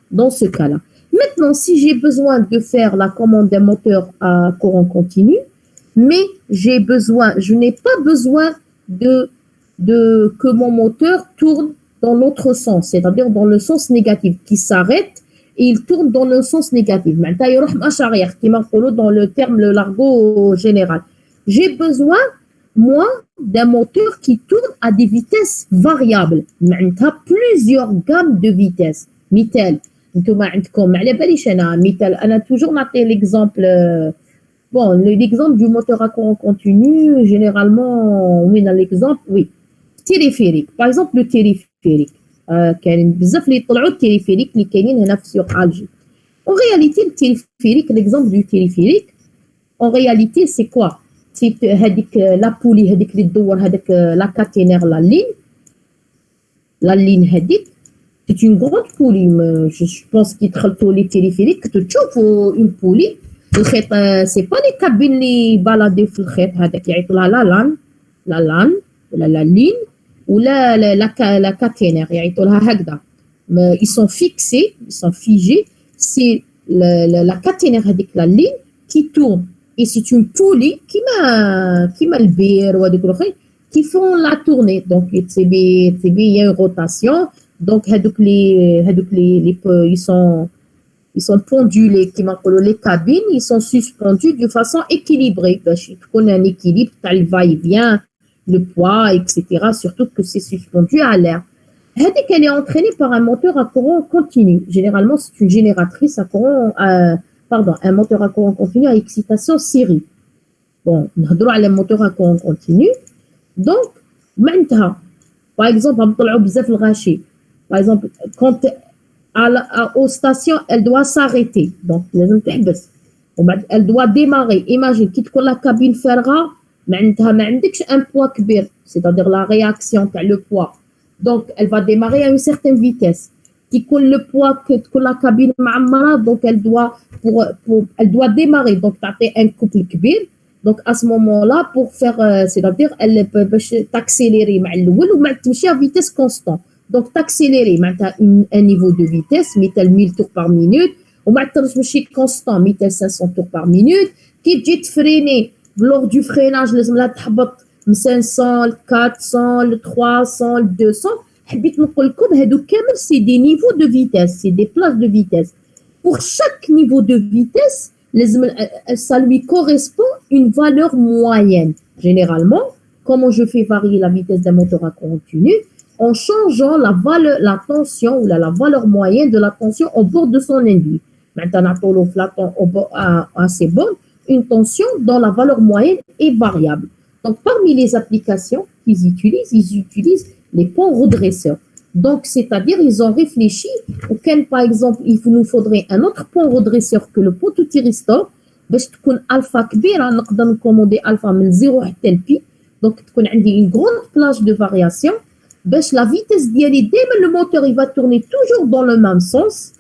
Dans ce cas-là. Maintenant, si j'ai besoin de faire la commande d'un moteur à courant continu, mais je n'ai pas besoin que mon moteur tourne dans l'autre sens, c'est-à-dire dans le sens négatif, qui s'arrête et il tourne dans le sens négatif. Maintenant, il y a marche arrière, qui marche dans le terme, le largo général. J'ai besoin, moi, d'un moteur qui tourne à des vitesses variables. Maintenant, plusieurs gammes de vitesses. Mitel, أنا toujours noté l'exemple l'exemple du moteur à courant continu généralement l'exemple téléphérique par exemple le téléphérique كاين بزاف اللي يطلعوا التليفيريك اللي كاينين هنا في سوق Alger. En réalité le téléphérique l'exemple du téléphérique en réalité c'est quoi c'est هذيك la poulie هذيك اللي تدور هذاك la caténaire la ligne هذيك. C'est une grande poulie. Je pense qu'ils traitent les téléphériques. Tu trouves une poulie. C'est pas les cabines qui baladent sur le khit. Il y a la ligne ou la caténaire. Ils sont fixés, ils sont figés. C'est la caténaire avec la ligne qui tourne. Et c'est une poulie qui m'a le bière ou qui font la tournée. Donc, il y a une rotation. Donc, ils sont pendus, les cabines, ils sont suspendus de façon équilibrée. Il faut un équilibre, le va-et-vient, le poids, etc. Surtout que c'est suspendu à l'air. Elle est entraînée par un moteur à courant continu. Généralement, c'est une génératrice à courant, un moteur à courant continu à excitation série. Bon, on a un moteur à courant continu. Donc, maintenant, par exemple, on a le rachis. Par exemple, quand aux stations, elle doit s'arrêter. Donc, elle doit démarrer. Imagine, quitte que la cabine ferra, un poids kbir, c'est-à-dire la réaction, le poids. Donc, elle va démarrer à une certaine vitesse. Qui colle le poids que la cabine ma'amara, donc elle doit démarrer. Donc, tu as un couple kbir. Donc, à ce moment-là, pour faire, c'est-à-dire, elle peut t'accélérer à vitesse constante. Donc, t'accélérer, un niveau de vitesse, 1000 tours par minute, ou constant, 1500 tours par minute, qui dit freiner, lors du freinage, les 500, le 400, le 300, le 200, c'est des niveaux de vitesse, c'est des places de vitesse. Pour chaque niveau de vitesse, ça lui correspond une valeur moyenne. Généralement, comment je fais varier la vitesse d'un moteur à courant continu? En changeant la tension ou la valeur moyenne de la tension au bord de son induit. Maintenant, assez bonne, une tension dont la valeur moyenne est variable. Donc, parmi les applications qu'ils utilisent, ils utilisent les ponts redresseurs. Donc, c'est-à-dire, ils ont réfléchi auquel, par exemple, il nous faudrait un autre pont redresseur que le pont tout thyristor, باش تكون alpha كبيرة نقدر نكوموندي alpha من 0 حتى ل pi. Donc, تكون عندي une grande plage de variation. باش la vitesse ديالي دائما le moteur il va tourner toujours dans le même sens.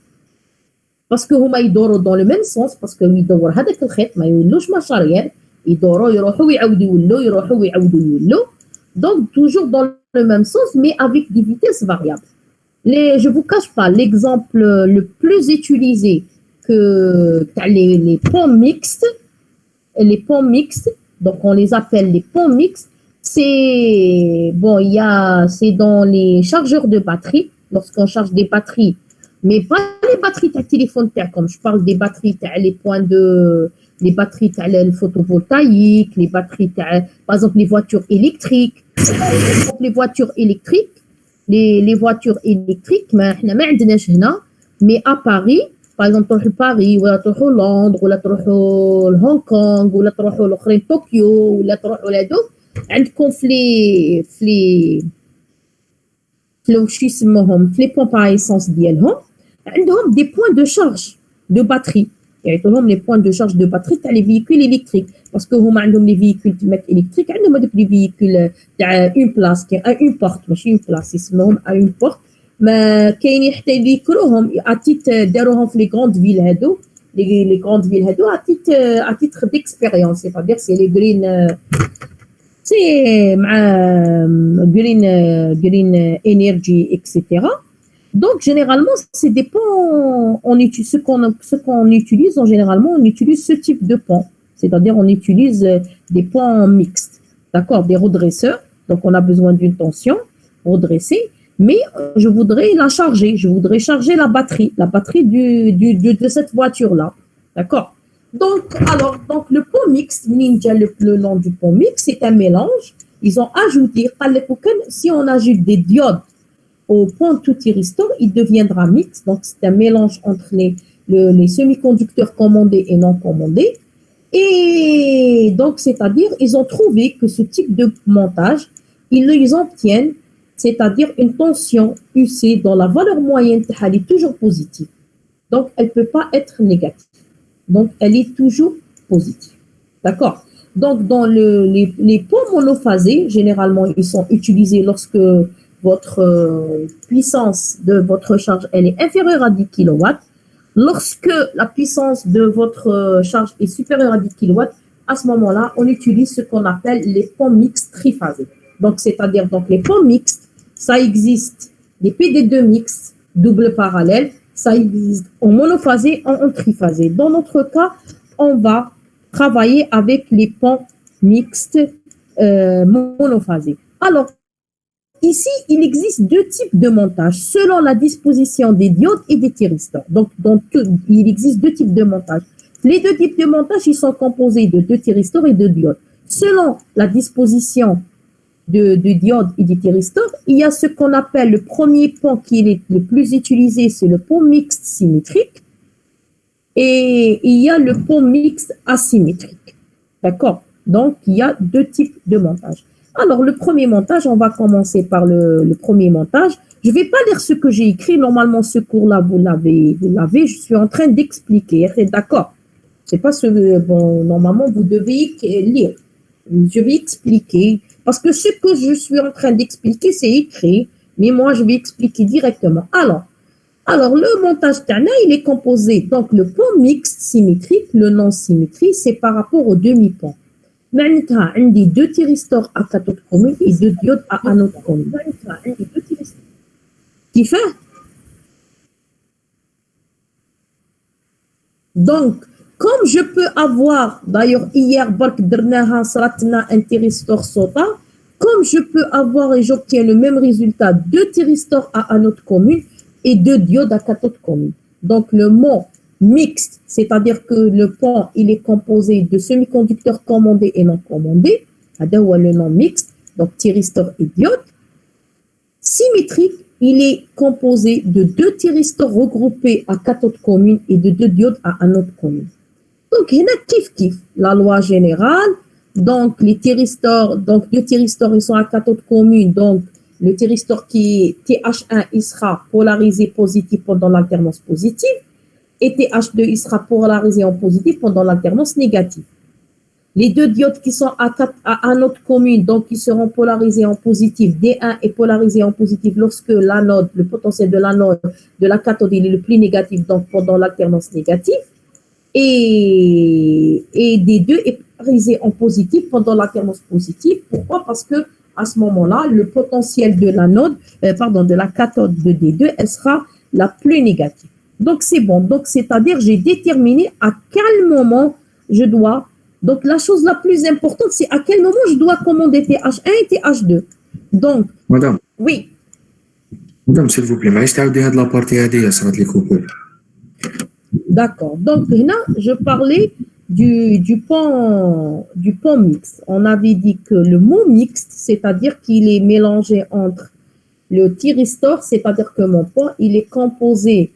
Parce que هما يدوروا dans le même sens parce que يدور هذاك الخيط ما يولوش مشارير يدوروا يروحوا ويعاودوا يولوا يروحوا ويعاودوا يولوا. Donc, toujours dans le même sens, mais avec des vitesses variables. Je ne vous cache pas, l'exemple le plus utilisé que les ponts mixtes, donc on les appelle les ponts mixtes, c'est dans les chargeurs de batterie, lorsqu'on charge des batteries, mais pas les batteries de téléphone, comme je parle des batteries, les batteries photovoltaïques, les batteries, par exemple les voitures électriques. Les voitures électriques, mais à Paris, par exemple, à Paris, ou à Londres, ou à Hong Kong, ou à Tokyo, ou à عندكم les pompes à essence ديالهم عندهم des points de charge de batterie. يعطوهم les points de charge de batterie تاع les véhicules électriques parce que هما عندهم les véhicules électriques عندهم هذوك les véhicules تاع une place une porte ماشي une place يسموهم à une porte ما كاينين حتى يذكروهم اتيت داروهم في les grandes villes هادو les grandes villes هادو à titre d'expérience c'est-à-dire c'est les green c'est مع green energy etc. Donc, généralement, c'est des ponts, ce qu'on utilise, généralement, on utilise ce type de pont. C'est-à-dire, on utilise des ponts mixtes, d'accord, des redresseurs. Donc, on a besoin d'une tension redressée, mais je voudrais la charger. Je voudrais charger la batterie de cette voiture-là, d'accord. Donc, le pont mixte, le nom du pont mixte, c'est un mélange. Ils ont ajouté, si on ajoute des diodes au pont tout thyristor, il deviendra mixte. Donc, c'est un mélange entre les semi-conducteurs commandés et non commandés. Et donc, c'est-à-dire, ils ont trouvé que ce type de montage, ils obtiennent, c'est-à-dire une tension UC dont la valeur moyenne est toujours positive. Donc, elle ne peut pas être négative. Donc, elle est toujours positive. D'accord? Donc, dans les ponts monophasés, généralement, ils sont utilisés lorsque votre puissance de votre charge elle est inférieure à 10 kW. Lorsque la puissance de votre charge est supérieure à 10 kW, à ce moment-là, on utilise ce qu'on appelle les ponts mixtes triphasés. Donc, c'est-à-dire les ponts mixtes, ça existe, les PD2 mixtes, double parallèle, ça existe en monophasé, en triphasé. Dans notre cas, on va travailler avec les ponts mixtes monophasés. Alors, ici, il existe deux types de montage selon la disposition des diodes et des thyristors. Donc, il existe deux types de montage. Les deux types de montage, ils sont composés de deux thyristors et de diodes. Selon la disposition de diodes et des thyristors, il y a ce qu'on appelle le premier pont qui est le plus utilisé, c'est le pont mixte symétrique. Et il y a le pont mixte asymétrique. D'accord? Donc, il y a deux types de montage. Alors, le premier montage, on va commencer par le premier montage. Je ne vais pas lire ce que j'ai écrit. Normalement, ce cours-là, vous l'avez. Je suis en train d'expliquer. D'accord. C'est pas ce bon. Normalement, vous devez lire. Je vais expliquer parce que ce que je suis en train d'expliquer, c'est écrit. Mais moi, je vais expliquer directement. Alors, le montage Tana, il est composé. Donc, le pont mixte symétrique, le non symétrie, c'est par rapport au demi-pont. معناتها عندي deux thyristors à cathode commune et deux diodes à anode commune. كيفاه؟ Donc, comme je peux avoir, d'ailleurs hier برك درناها صراتنا un thyristor SOTA, comme je peux avoir et j'obtiens le même résultat, deux thyristors à anode commune et deux diodes à cathode commune. Donc, le mot mixte, c'est-à-dire que le pont, il est composé de semi-conducteurs commandés et non commandés. C'est le nom mixte, donc thyristor et diode. Symétrique, il est composé de deux thyristors regroupés à cathode commune et de deux diodes à anode commune. Donc, il y a kif, la loi générale. Donc, les thyristors, donc deux thyristors, ils sont à cathode commune. Donc, le thyristor qui est TH1, il sera polarisé positif pendant l'alternance positive et TH2, il sera polarisé en positif pendant l'alternance négative. Les deux diodes qui sont à anode commune, donc qui seront polarisés en positif, D1 est polarisé en positif lorsque l'anode, le potentiel de l'anode, de la cathode, il est le plus négatif, donc pendant l'alternance négative. Et D2 est polarisé en positif pendant l'alternance positive. Pourquoi? Parce que à ce moment-là, le potentiel de l'anode, de la cathode de D2, elle sera la plus négative. Donc c'est bon. Donc c'est-à-dire j'ai déterminé à quel moment je dois. Donc la chose la plus importante, c'est à quel moment je dois commander TH1 et TH2. Donc. Madame. Oui. Madame, s'il vous plaît, معليش تعاودي هاد لابارتي هادي صرات لي كوبور. D'accord. Donc là, je parlais du pont mixte. On avait dit que le mot mixte, c'est-à-dire qu'il est mélangé entre le thyristor, c'est-à-dire que mon pont, il est composé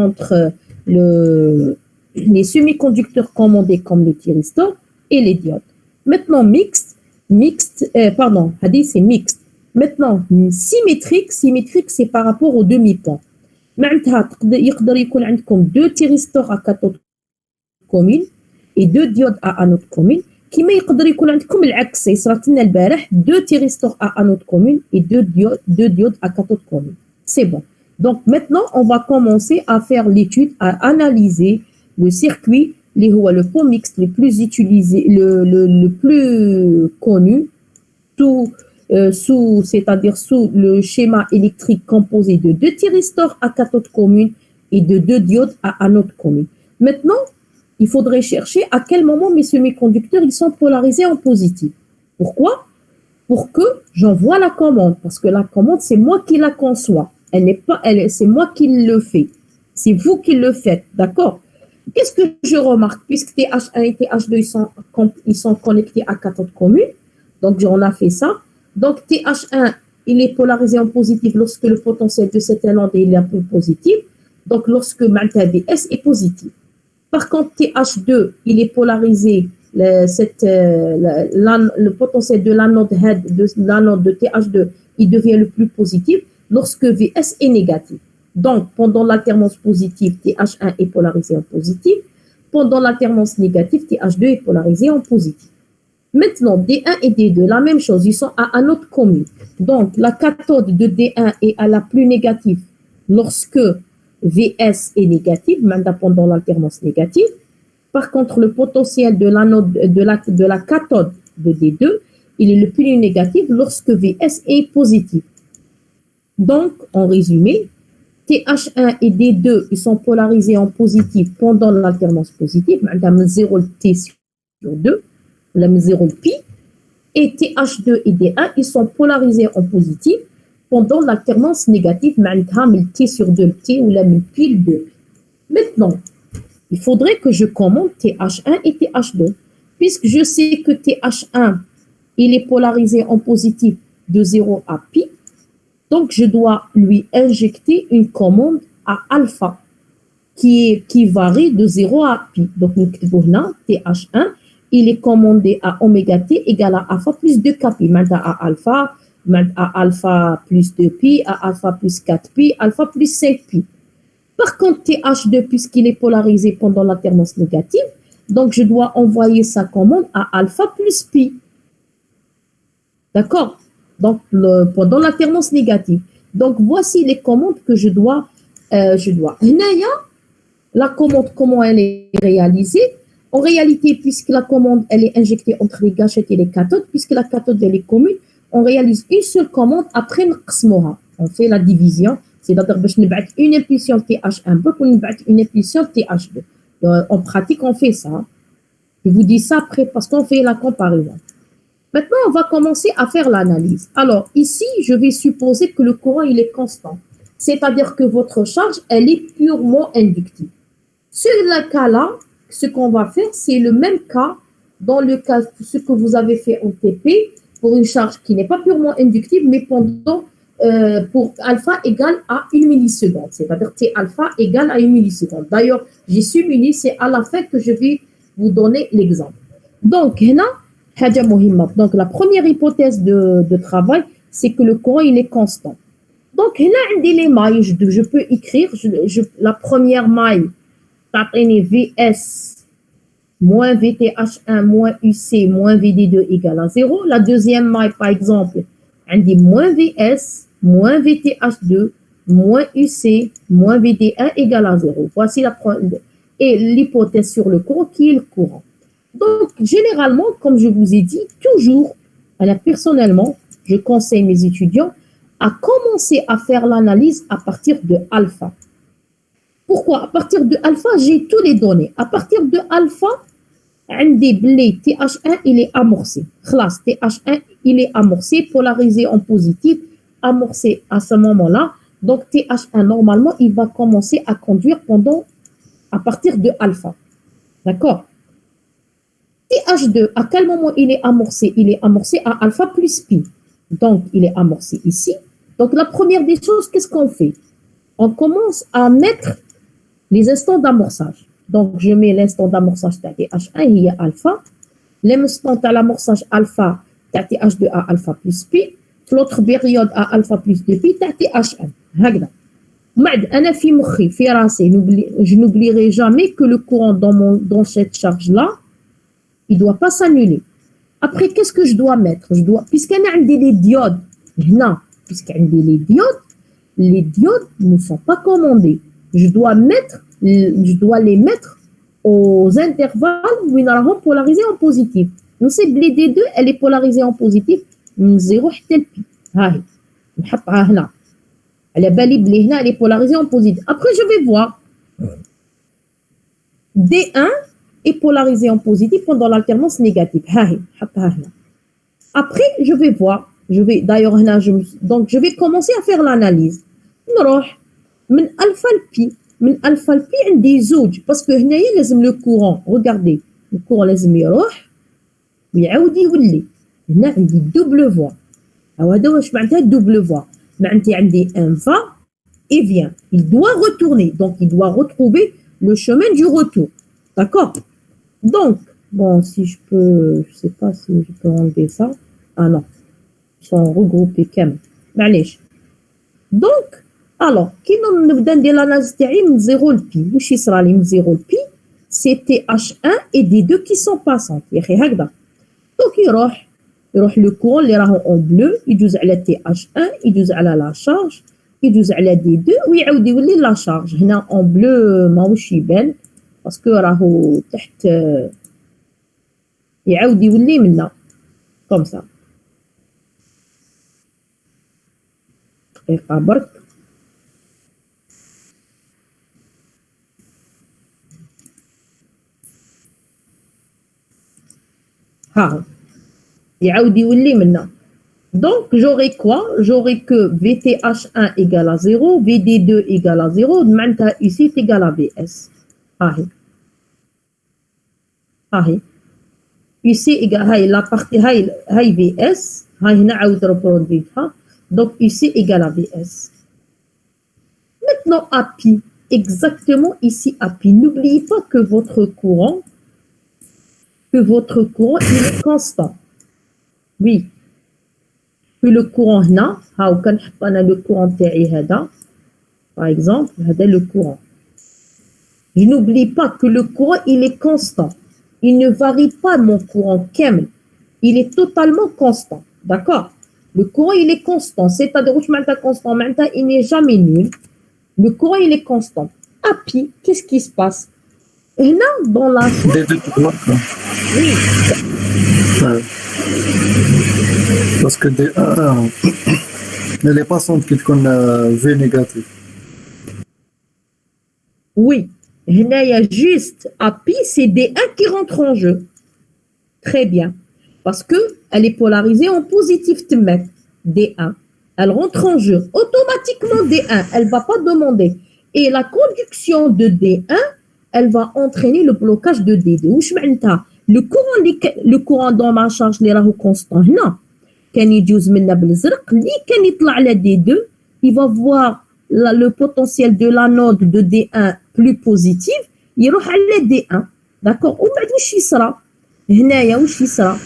entre les semi-conducteurs commandés comme le thyristor et les diodes. Maintenant, c'est mixte. Maintenant, symétrique, c'est par rapport au demi-pont. معناتها يقدر يكون عندكم deux thyristors à cathode commune et deux diodes à anode commune كما يقدر يكون عندكم العكس صرات لنا البارح deux thyristors à anode commune et deux diodes à cathode commune. C'est bon. Donc maintenant on va commencer à faire l'étude, à analyser le circuit اللي هو le pont mixte le plus utilisé, le plus connu c'est-à-dire sous le schéma électrique composé de deux thyristors à cathode commune et de deux diodes à anode commune. Maintenant, il faudrait chercher à quel moment mes semi-conducteurs ils sont polarisés en positif. Pourquoi? Pour que j'envoie la commande, parce que la commande, c'est moi qui la conçois. C'est moi qui le fais. C'est vous qui le faites, d'accord? Qu'est-ce que je remarque? Puisque TH1 et TH2, ils sont connectés à cathode commune, donc on a fait ça. Donc, TH1, il est polarisé en positif lorsque le potentiel de cette anode est le plus positif. Donc, lorsque VS est positif. Par contre, TH2, il est polarisé, le potentiel de l'anode de TH2, il devient le plus positif lorsque VS est négatif. Donc, pendant l'alternance positive, TH1 est polarisé en positif. Pendant l'alternance négative, TH2 est polarisé en positif. Maintenant, D1 et D2, la même chose, ils sont à anode commune. Donc, la cathode de D1 est à la plus négative lorsque VS est négatif, pendant l'alternance négative. Par contre, le potentiel de l'anode de la cathode de D2, il est le plus négatif lorsque VS est positif. Donc, en résumé, TH1 et D2, ils sont polarisés en positif pendant l'alternance positive, 0 T sur 2. La 0 pi, et TH2 et D1, ils sont polarisés en positif pendant l'alternance négative, T sur 2 T ou la pi 2. Maintenant, il faudrait que je commande TH1 et TH2, puisque je sais que TH1, il est polarisé en positif de 0 à pi, donc je dois lui injecter une commande à alpha, qui varie de 0 à pi. Donc, nous avons TH1, il est commandé à oméga t égale à alpha plus 2k pi. Maintenant à alpha plus 2 pi, à alpha plus 4 pi, alpha plus 5 pi. Par contre, TH2, puisqu'il est polarisé pendant l'alternance négative, donc je dois envoyer sa commande à alpha plus pi. D'accord? Donc, pendant l'alternance négative. Donc, voici les commandes que je dois. La commande, comment elle est réalisée? En réalité, puisque la commande, elle est injectée entre les gâchettes et les cathodes, puisque la cathode, elle est commune, on réalise une seule commande après نقسموها. On fait la division, c'est-à-dire باش نبعث une impulsion TH1 ou نبعث une impulsion TH2. En pratique, on fait ça. Je vous dis ça après parce qu'on fait la comparaison. Maintenant, on va commencer à faire l'analyse. Alors, ici, je vais supposer que le courant, il est constant. C'est-à-dire que votre charge, elle est purement inductive. Sur le cas-là, ce qu'on va faire, c'est le même cas dans le cas de ce que vous avez fait en TP pour une charge qui n'est pas purement inductive, mais pour alpha égale à 1 milliseconde. C'est-à-dire T alpha égale à 1 milliseconde. D'ailleurs, j'ai simulé, c'est à la fin que je vais vous donner l'exemple. Donc, donc la première hypothèse de travail, c'est que le courant il est constant. Donc هنا عندي les mailles, je peux écrire la première maille تعطيني VS moins VTH1 moins UC moins VD2 égale à 0. La deuxième maille par exemple عندي moins VS moins VTH2 moins UC moins VD1 égale à 0. Voici la première. Et l'hypothèse sur le courant qui est le courant. Donc, généralement, comme je vous ai dit, toujours, personnellement, je conseille mes étudiants à commencer à faire l'analyse à partir de alpha. Pourquoi? À partir de alpha, j'ai tous les données. À partir de alpha, TH1, il est amorcé. Classe, TH1, il est amorcé, polarisé en positif, amorcé à ce moment-là. Donc, TH1, normalement, il va commencer à conduire à partir de alpha. D'accord? TH2, à quel moment il est amorcé? Il est amorcé à alpha plus pi. Donc, il est amorcé ici. Donc, la première des choses, qu'est-ce qu'on fait? On commence à mettre les instants d'amorçage. Donc, je mets l'instant d'amorçage TH1, il y a alpha. L'instant à l'amorçage alpha, TH2 à alpha plus pi. L'autre période à alpha plus 2 pi, TH1. هكذا. أنا في مخي في راسي je n'oublierai jamais que le courant dans cette charge-là, il ne doit pas s'annuler. Après, qu'est-ce que je dois mettre? Puisqu'il y a des diodes, les diodes ne sont pas commandées. Je dois les mettre aux intervalles où ils seront polarisés en positif. On sait que les D2, elle est polarisée en positif, 0 حتى ل pi. هاي نحطها هنا. على بالي بلي هنا elle est polarisée en positif. Après, je vais voir. D1 est polarisé en positif pendant l'alternance négative. Après, je vais voir. Donc, je vais commencer à faire l'analyse. نروح من alpha ل pi. من alpha ل pi عندي زوج. Parce que هنايا لازم le courant. Regardez. Le courant لازم يروح ويعاود يولي. هنا عندي double voie. هذا واش معناتها double voie. معناتها عندي un va et vient. Il doit retourner. Donc, il doit retrouver le chemin du retour. D'accord? Donc, bon, si je peux, je sais pas si je peux enlever ça. Ah non, ils sont regroupés quand même. معليش. Donc, alors, كي نبدا ندير l'analyse تاعي من 0 ل pi. واش يصرى لي من 0 ل pi? C'est TH1 et D2 qui sont passantes. يا أخي هكذا. Donc, يروح le courant اللي راهو en bleu, يجوز على TH1, يجوز على la charge, يجوز على D2 ويعاود يولي la charge. هنا en bleu ماهوش يبان. باسكو راهو تحت يعاود يولي منا كوم سا. دقيقة برك. ها يعاود يولي منا. Donc j'aurai quoi? J'aurai que VTH1 égale à 0, VD2 égale à 0, معناتها ici est égal à VS. هاي ici égale هاي la partie هاي VS هاي هنا عاود reproduire. Donc ici égale à VS. Maintenant à pi, exactement ici à pi. N'oubliez pas que votre courant il est constant. Oui. Puis le courant هنا هاو كنحط أنا le courant تاعي هذا par exemple هذا le courant. Je n'oublie pas que le courant, il est constant. Il ne varie pas mon courant كامل. Il est totalement constant. D'accord? Le courant, il est constant. C'est-à-dire, constant, il n'est jamais nul. Le courant, il est constant. À pi, qu'est-ce qui se passe? Et là, dans la... Oui. Parce que D1, elle est passante qui connaît V négatif. Oui. Il y a juste à pi, c'est D1 qui rentre en jeu. Très bien. Parce qu'elle est polarisée en positif D1. Elle rentre en jeu. Automatiquement D1, elle ne va pas demander. Et la conduction de D1, elle va entraîner le blocage de D2. Le courant dans ma charge اللي راهو constant هنا كان يجوز منا بالزرق اللي كان يطلع على D2, il va voir le potentiel de l'anode de D1 plus positif, يروح على D1. D'accord? وبعد واش يصرى؟ هنايا واش يصرى؟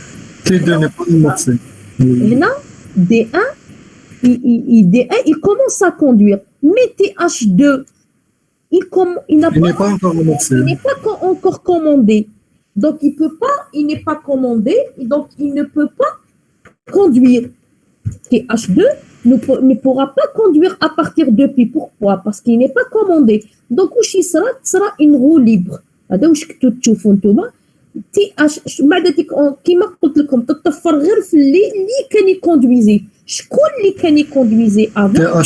D2 n'est pas amorcé. هنا D1 il commence à conduire. Mais TH2, il n'est pas encore amorcé. Il n'est pas encore commandé. Donc, il n'est pas commandé, donc il ne peut pas conduire. TH2 ne pourra pas conduire à partir de pi. Pourquoi? Parce qu'il n'est pas commandé. Donc, il sera une roue libre. هذا واش كنتو تشوفوا نتوما TH بعد كيما قلت لكم تتطفر غير في اللي كان يكوندويزي. شكون اللي كان يكوندويزي avant?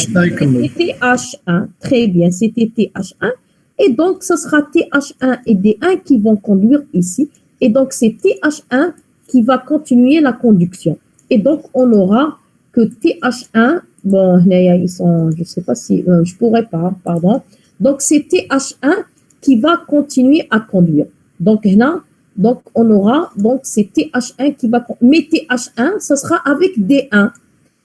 TH1. Très bien, c'était TH1. Et donc, ce sera TH1 et D1 qui vont conduire ici. Et donc, c'est TH1 qui va continuer la conduction. Et donc, on aura que TH1, bon, ils sont, je ne sais pas si, je ne pourrais pas, pardon. Donc, c'est TH1 qui va continuer à conduire. Donc, là, donc on aura, donc c'est TH1 qui va, mais TH1, ce sera avec D1.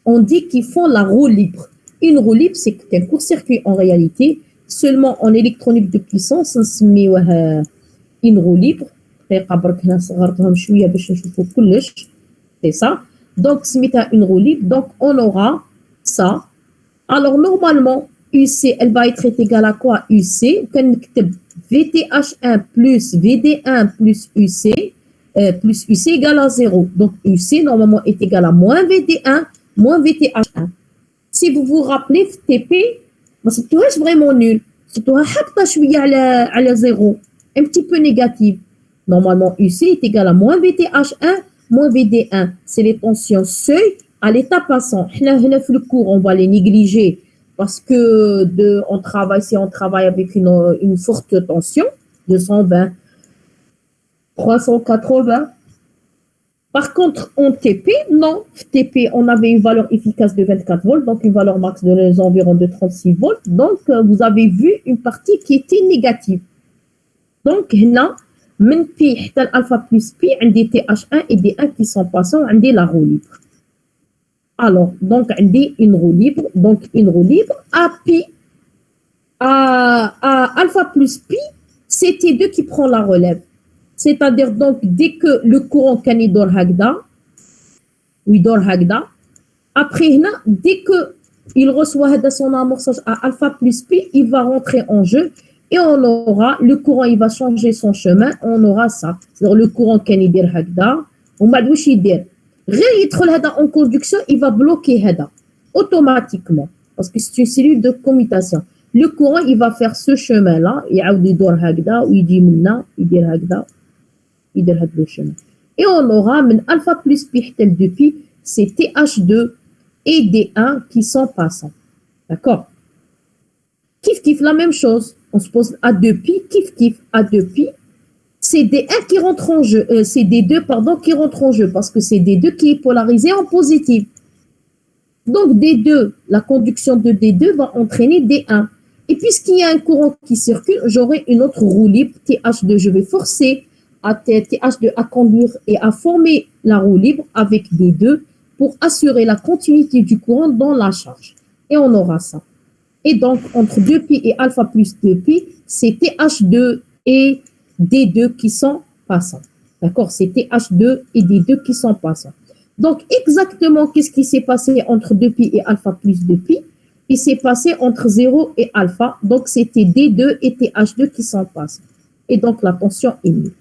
On dit qu'ils font la roue libre. Une roue libre, c'est un court-circuit en réalité, seulement en électronique de puissance, une roue libre. C'est ça. Donc, c'est une roue libre. Donc, on aura ça. Alors, normalement, UC, elle va être égale à quoi? UC, VTH1 plus VD1 plus UC égale à 0. Donc, UC, normalement, est égal à moins VD1 moins VTH1. Si vous vous rappelez, TP, c'est vraiment nul. C'est à 0. Un petit peu négatif. Normalement, UC est égal à moins VTH1 moins VD1. C'est les tensions seuil à l'état passant. Le cours, on va les négliger parce que si on travaille avec une forte tension, 220, 380. Par contre, en TP, non. TP, on avait une valeur efficace de 24 volts, donc une valeur max de environ de 36 volts. Donc, vous avez vu une partie qui était négative. Donc, là, من pi حتى الالفا plus pi عندي TH1 et D1 qui sont passants عندي la roue libre. Alors, donc عندي une roue libre, donc une roue libre à pi à alpha plus pi, c'est T2 qui prend la relève. C'est-à-dire donc dès que le courant كان يدور هكذا ويدور هكذا, après هنا dès que il reçoit هذا son amorçage à alpha plus pi, il va rentrer en jeu. Et on aura, le courant, il va changer son chemin, on aura ça. C'est-à-dire le courant qui est dire هكذا, ومن بعد واش يدير؟ غير يدخل هذا en conduction, il va bloquer هذا automatiquement parce que c'est une cellule de commutation. Le courant, il va faire ce chemin-là, يعاود يدور هكذا ويجي منا يدير هكذا يدير هذا le chemin. Et on aura من alpha plus pi حتى ل 2pi, c'est TH2 et D1 qui sont passants. D'accord? Kif la même chose. On se pose à 2pi, kif à 2pi, c'est D1 qui rentre en jeu, c'est D2 pardon qui rentre en jeu parce que c'est D2 qui est polarisé en positif. Donc D2, la conduction de D2 va entraîner D1. Et puisqu'il y a un courant qui circule, j'aurai une autre roue libre, TH2. Je vais forcer TH2 à conduire et à former la roue libre avec D2 pour assurer la continuité du courant dans la charge. Et on aura ça. Et donc, entre 2pi et alpha plus 2pi, c'est TH2 et D2 qui sont passants. D'accord? C'est TH2 et D2 qui sont passants. Donc, exactement, qu'est-ce qui s'est passé entre 2pi et alpha plus 2pi? Il s'est passé entre 0 et alpha. Donc, c'était D2 et TH2 qui sont passants. Et donc, la tension est nulle.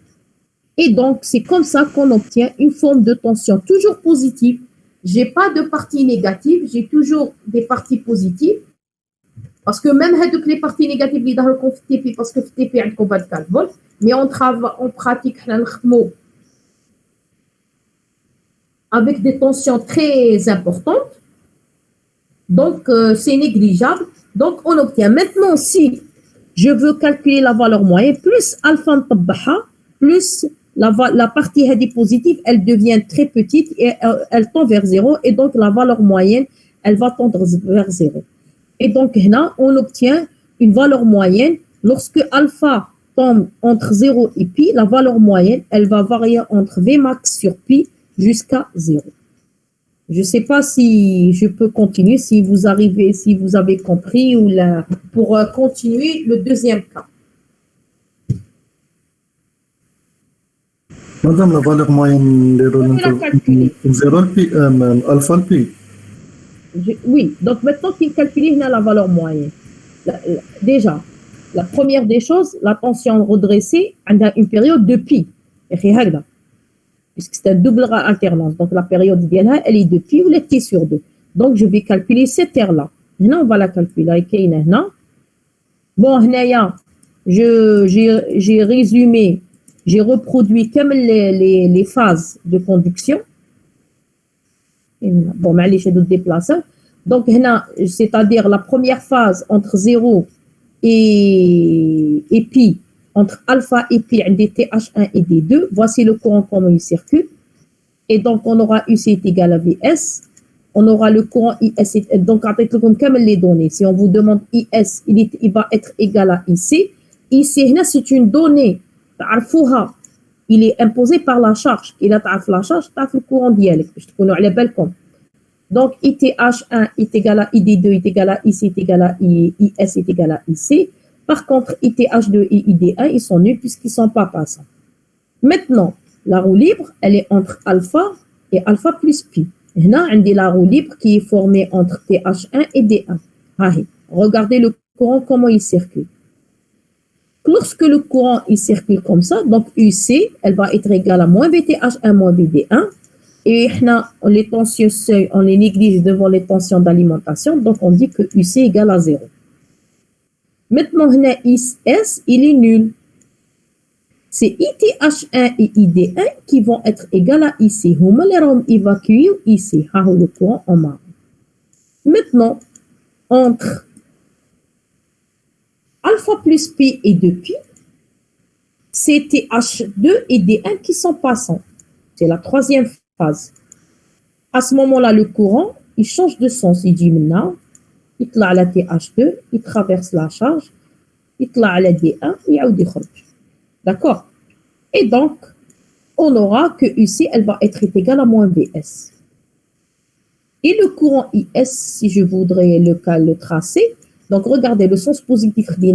Et donc, c'est comme ça qu'on obtient une forme de tension toujours positive. Je n'ai pas de partie négative, j'ai toujours des parties positives. Parce que même les parties négatives, ils ont TP parce que TP a 24 volts, mais on pratique avec des tensions très importantes. Donc, c'est négligeable. Donc, on obtient. Maintenant, si je veux calculer la valeur moyenne, plus alpha plus la partie positive, elle devient très petite et elle tend vers 0. Et donc, la valeur moyenne, elle va tendre vers 0. Et donc, là, on obtient une valeur moyenne. Lorsque alpha tombe entre 0 et pi, la valeur moyenne, elle va varier entre Vmax sur pi jusqu'à 0. Je ne sais pas si je peux continuer, si vous avez compris, ou pour continuer le deuxième cas. Madame, la valeur moyenne de 0 pi, alpha pi. Oui, donc maintenant qu'il calcule la valeur moyenne. Déjà, la première des choses, la tension redressée, elle a une période de pi. Puisque c'est un double alternance. Donc la période idéale, elle est de pi ou elle est sur 2. Donc je vais calculer cette terre-là. Maintenant, on va la calculer. Bon, j'ai résumé, j'ai reproduit comme les phases de conduction. Bon, mais je vais déplacer. Donc, c'est-à-dire la première phase entre 0 et pi, entre alpha et pi, des TH1 et D2, voici le courant comment il circule. Et donc, on aura UC est égal à VS. On aura le courant IS. Donc, avec le comme les données, si on vous demande IS, il va être égal à IC. IC, c'est une donnée. Il est imposé par la charge. Il a la charge, le courant dialecte. Je te connais à la. Donc, ITH1 est égal à ID2 est égal à IC est égal à IS est égal à IC. Par contre, ITH2 et ID1, ils sont nuls puisqu'ils ne sont pas passants. Maintenant, la roue libre, elle est entre alpha et alpha plus pi. Là, on a la roue libre qui est formée entre TH1 et D1. Regardez le courant, comment il circule. Lorsque le courant il circule comme ça, donc UC, elle va être égale à moins VTH1 moins VD1. Et les tensions seuil, on les néglige devant les tensions d'alimentation, donc on dit que UC égale à 0. Maintenant, IS, il est nul. C'est ITH1 et ID1 qui vont être égales à IC. Huma les vont évacuer IC. Le courant en marge. Maintenant, entre alpha plus pi et 2pi, c'est TH2 et D1 qui sont passants. C'est la troisième phase. À ce moment-là, le courant, il change de sens. Il dit maintenant, il tla à la TH2, il traverse la charge, il tla à la D1, il y a des kharj. D'accord? Et donc, on aura que UC, elle va être égale à moins VS. Et le courant IS, si je voudrais le tracer, donc regardez, le sens positif il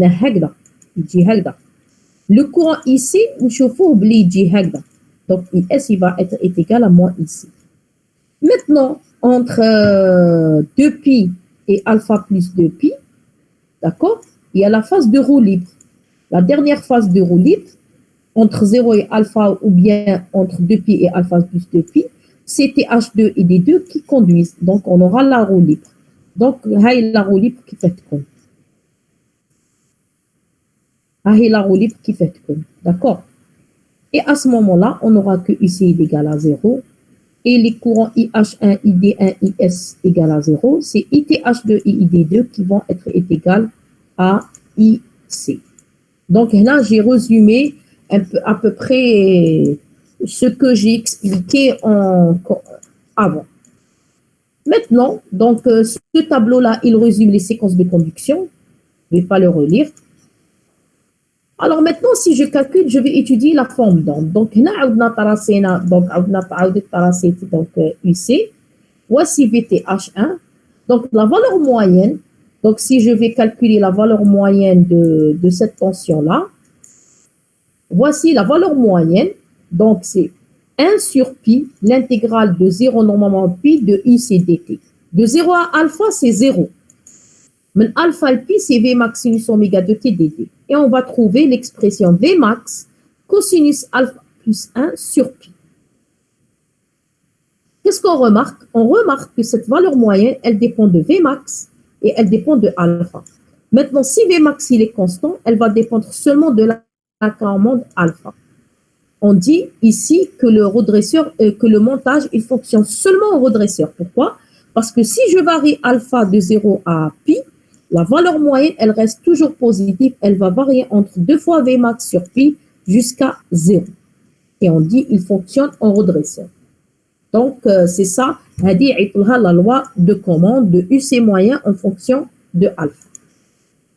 dit hagda. Le courant ici, il dit hagda. Donc IS, il va être égal à moins ici. Maintenant, entre 2pi et alpha plus 2pi, d'accord, il y a la phase de roue libre. La dernière phase de roue libre, entre 0 et alpha ou bien entre 2pi et alpha plus 2pi, c'est TH2 et D2 qui conduisent. Donc, on aura la roue libre. Donc, la roue libre qui fait comme. La roue libre qui fait comme. D'accord? Et à ce moment-là, on aura que IC est égal à 0. Et les courants IH1, ID1, IS égale à 0. C'est ITH2 et ID2 qui vont être égales à IC. Donc là, j'ai résumé à peu près ce que j'ai expliqué avant. Maintenant, donc, ce tableau-là, il résume les séquences de conduction. Je ne vais pas le relire. Alors maintenant, si je calcule, je vais étudier la forme d'onde. Donc, on a donc UC. Voici VTH1. Donc, la valeur moyenne. Donc, si je vais calculer la valeur moyenne de cette tension-là, voici la valeur moyenne. Donc, c'est 1 sur pi, l'intégrale de 0 normalement pi de UC dt. De 0 à alpha, c'est 0. Mais alpha et pi, c'est Vmax sinus oméga de t dt. Et on va trouver l'expression Vmax cosinus alpha plus 1 sur pi. Qu'est-ce qu'on remarque? On remarque que cette valeur moyenne, elle dépend de Vmax et elle dépend de alpha. Maintenant, si Vmax il est constant, elle va dépendre seulement de la commande alpha. On dit ici que le redresseur, que le montage, il fonctionne seulement au redresseur. Pourquoi? Parce que si je varie alpha de 0 à pi, la valeur moyenne, elle reste toujours positive. Elle va varier entre 2 fois Vmax sur pi jusqu'à 0. Et on dit il fonctionne en redresseur. Donc, c'est ça, la loi de commande de UC moyen en fonction de alpha.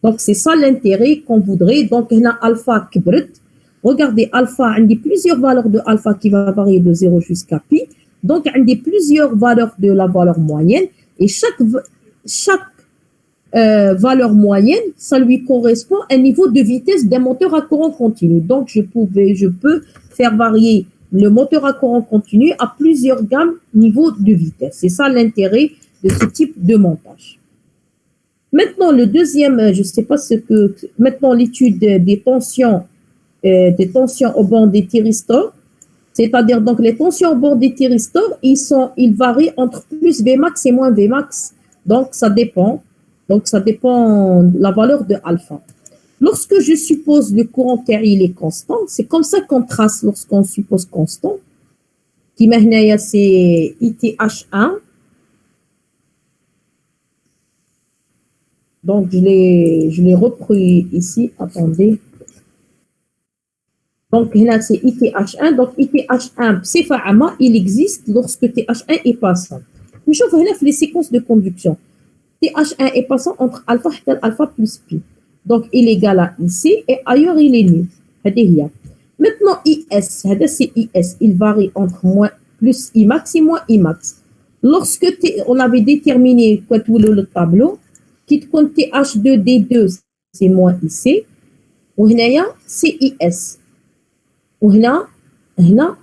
Donc, c'est ça l'intérêt qu'on voudrait. Donc, on a alpha kibrit. Regardez, alpha, on a plusieurs valeurs de alpha qui va varier de 0 jusqu'à pi. Donc, on a plusieurs valeurs de la valeur moyenne. Et chaque valeur moyenne, ça lui correspond à un niveau de vitesse d'un moteur à courant continu. Donc, je peux faire varier le moteur à courant continu à plusieurs gammes niveaux de vitesse. C'est ça l'intérêt de ce type de montage. Maintenant, le deuxième, je ne sais pas ce que... Maintenant, l'étude des tensions au bord des thyristors, c'est-à-dire donc les tensions au bord des thyristors, ils varient entre plus Vmax et moins Vmax. Donc, ça dépend. Donc, ça dépend de la valeur de alpha. Lorsque je suppose le courant terril est constant, c'est comme ça qu'on trace lorsqu'on suppose constant. Qui maintenant, c'est ITH1. Donc, je l'ai repris ici. Attendez. Donc, là, c'est ITH1. Donc, ITH1, il existe lorsque TH1 est passant. Mais je vois là les séquences de conduction. TH1 est passant entre alpha et alpha plus pi. Donc, il est égal à IC et ailleurs, il est nul. Maintenant, IS, c'est IS, il varie entre moins plus Imax et moins Imax. Lorsque on avait déterminé le tableau, qui compte TH2D2, c'est moins IC, ou c'est IS. وهنا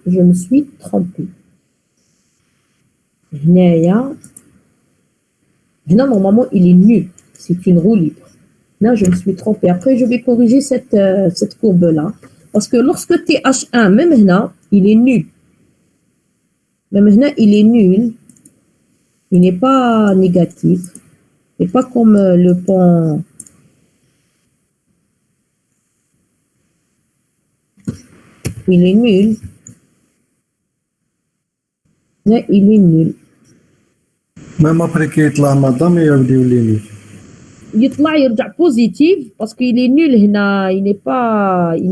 je me suis trompé. هنايا normalement il est nul, c'est une roue libre. Là je me suis trompé. Après je vais corriger cette courbe là parce que lorsque TH1 même هنا il est nul. Même هنا il est nul. Il n'est pas négatif. C'est pas comme le pont. Il est nul. Là, il est nul. Même après qu'il يطلع madame يبدا يولي نول. يطلع يرجع positif parce qu'il est nul هنا. Il n'est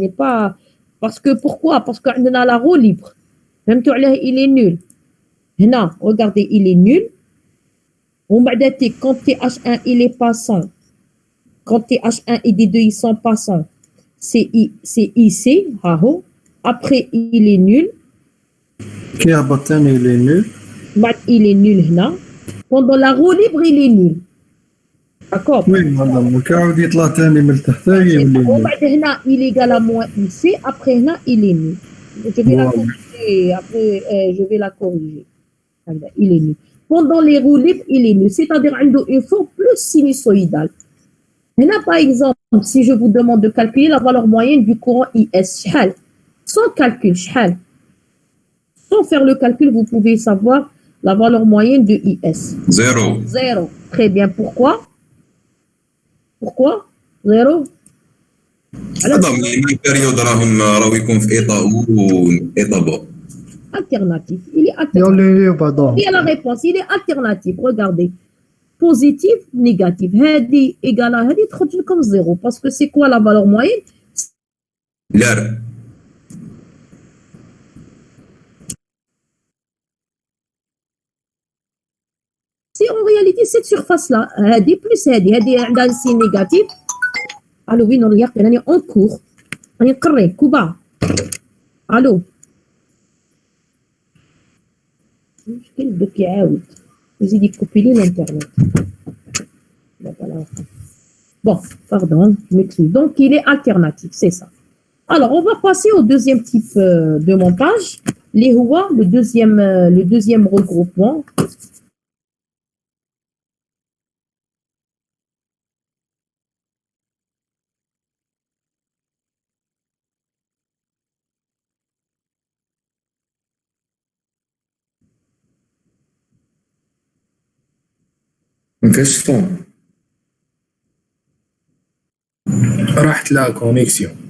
pas parce que pourquoi? Parce qu'on a la roue libre. Même tu عليه il est nul. هنا regardez il est nul. Quand TH1 il est passant, quand TH1 et D2 ils sont passants, c'est IC. Après il est nul. كي هبط ثاني il est nul. Il est nul هنا. Pendant la roue libre il est nul. D'accord. Oui, madame. وكيعاود يطلع ثاني من تحت يولي نول. وبعد هنا il est égal à moins IC. Après هنا il est nul. Je vais la corriger. Après je vais la corriger. Il est nul. Pendant les roues libres, il est nul. C'est-à-dire une forme plus sinusoïdale. Maintenant, par exemple, si je vous demande de calculer la valeur moyenne du courant IS, sans calcul, sans faire le calcul, vous pouvez savoir la valeur moyenne de IS. Zéro. Très bien. Pourquoi? Zéro. هذا من بيريود راهو يكون في ايطا او ايطا با. Alternatif. Il est alternatif. Il y a la réponse. Il est alternatif. Regardez. Positif, négatif. Hadi égale à Hadi, تخرج comme zéro. Parce que c'est quoi la valeur moyenne? لا. C'est en réalité cette surface-là. Hadi plus Hadi. Hadi a un signe négatif. Allô, oui, non, regarde, on est en cours. On est carré, Kuba. Allô. المشكل بدك يعاود يزيد يكوبي لي الانترنت. Bon, pardon, je m'excuse. Donc, il est alternatif, c'est ça. Alors, on va passer au deuxième type de montage. Les Huwa, le deuxième regroupement. كيفاش الصون؟ راحت لا كونيكسيون.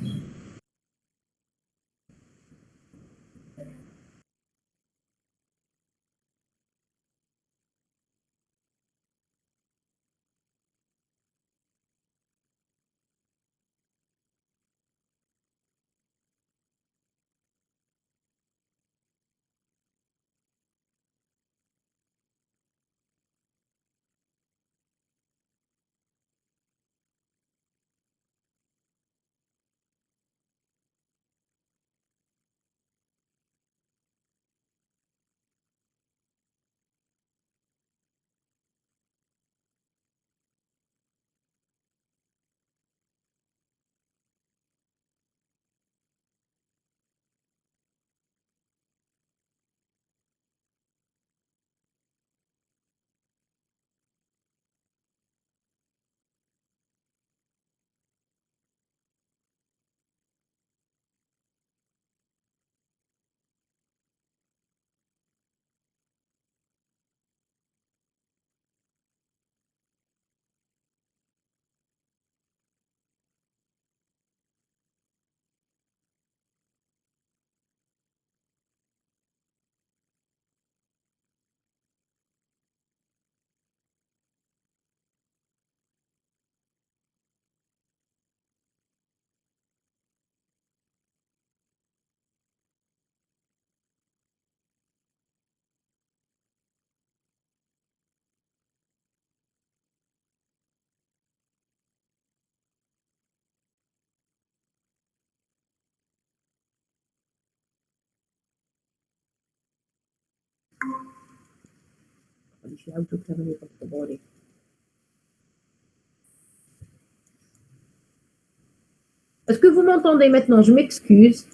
Est-ce que vous m'entendez maintenant? Je m'excuse.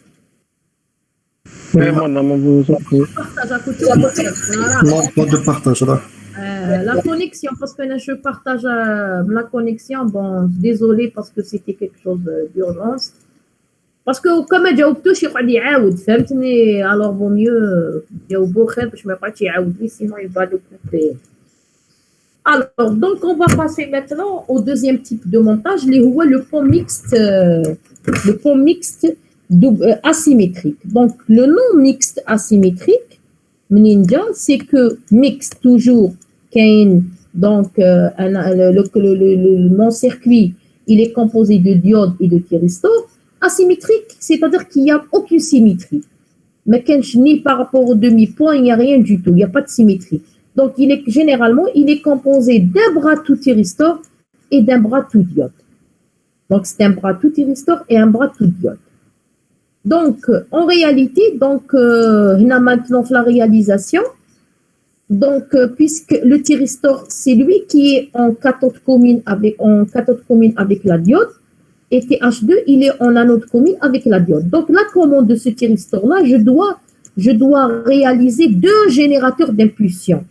Oui, madame, vous en prie. Partage à côté. Voilà. Non, pas de partage là. La connexion, parce que je partage la connexion. Bon, désolé parce que c'était quelque chose d'urgence. Parce que comme je جاوبتوش يقعد يعاود فهمتني alors vaut mieux جاوبو خير باش ما يقعدش يعاود لي sinon il va le couper. Alors donc on va passer maintenant au deuxième type de montage اللي هو le pont mixte asymétrique. Donc le nom mixte asymétrique منين جا c'est que mixte toujours كاين donc mon circuit il est composé de diodes et de thyristors. Asymétrique, c'est-à-dire qu'il n'y a aucune symétrie. Mais ni par rapport au demi-point, il n'y a rien du tout. Il n'y a pas de symétrie. Donc, généralement, il est composé d'un bras tout thyristor et d'un bras tout diode. Donc, c'est un bras tout thyristor et un bras tout diode. Donc, en réalité, on a maintenant la réalisation. Donc, puisque le thyristor, c'est lui qui est en cathode commune avec la diode. Et TH2, il est en anode commune avec la diode. Donc, la commande de ce thyristor-là, je dois réaliser deux générateurs d'impulsion.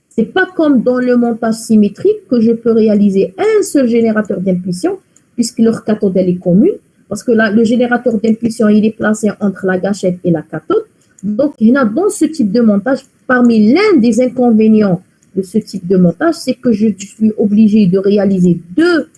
C'est pas comme dans le montage symétrique que je peux réaliser un seul générateur d'impulsion, puisque leur cathode, elle est commune. Parce que là, le générateur d'impulsion, il est placé entre la gâchette et la cathode. Donc, dans ce type de montage, parmi l'un des inconvénients de ce type de montage, c'est que je suis obligé de réaliser deux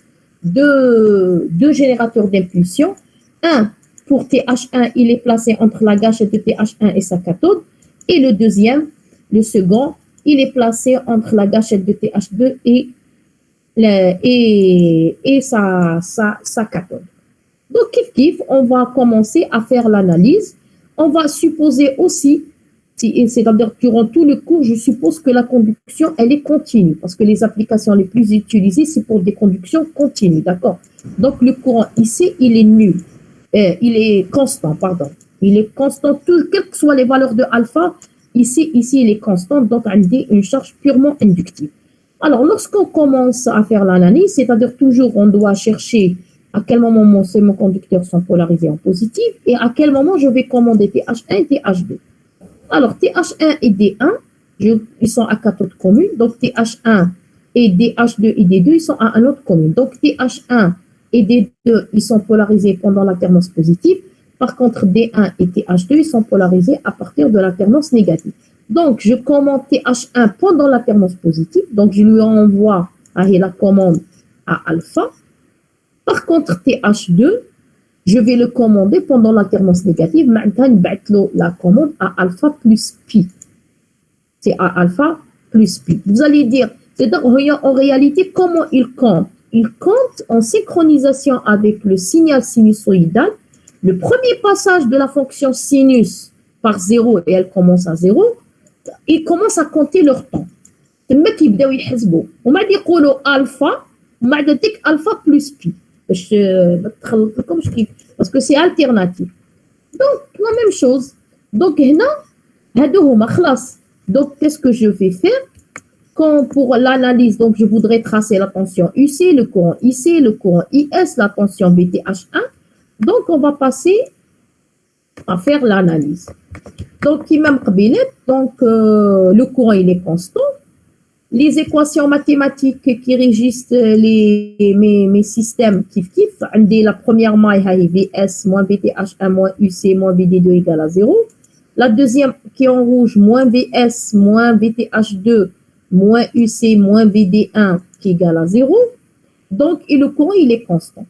générateurs d'impulsion. Un, pour TH1, il est placé entre la gâchette de TH1 et sa cathode. Et le second, il est placé entre la gâchette de TH2 et sa cathode. Donc, on va commencer à faire l'analyse. On va supposer aussi, c'est-à-dire durant tout le cours, je suppose que la conduction, elle est continue, parce que les applications les plus utilisées, c'est pour des conductions continues, d'accord? Donc, le courant ici, il est nul. Il est constant, pardon. Il est constant, quelles que soient les valeurs de alpha, ici, il est constant, donc on dit une charge purement inductive. Alors, lorsqu'on commence à faire l'analyse, c'est-à-dire toujours, on doit chercher à quel moment mon conducteurs sont polarisés en positif et à quel moment je vais commander TH1 et TH2. Alors, TH1 et D1, ils sont à cathode commune. Donc, TH1 et DH2 et D2, ils sont à anode commune. Donc, TH1 et D2, ils sont polarisés pendant l'alternance positive. Par contre, D1 et TH2, ils sont polarisés à partir de l'alternance négative. Donc, je commande TH1 pendant l'alternance positive. Donc, je lui envoie la commande à alpha. Par contre, TH2, je vais le commander pendant l'alternance négative. Maintenant, la commande à alpha plus pi. C'est à alpha plus pi. Vous allez dire, c'est-à-dire en réalité, comment il compte? Il compte en synchronisation avec le signal sinusoïdal. Le premier passage de la fonction sinus par 0, et elle commence à 0, il commence à compter leur temps. C'est le qui بداو يحسبوا. وما يقولوا alpha, وما alpha plus pi. Parce que c'est alternatif. Donc, la même chose. Donc, donc, qu'est-ce que je vais faire? Quand pour l'analyse, donc, je voudrais tracer la tension UC, le courant IC, le courant IS, la tension BTH1. Donc, on va passer à faire l'analyse. Donc, le courant, il est constant. Les équations mathématiques qui régissent mes systèmes kiff, la première maille, VS moins VTH1 moins UC moins VD2 égale à 0. La deuxième qui est en rouge, moins VS moins VTH2 moins UC moins VD1 qui égale à 0. Donc, et le courant, il est constant.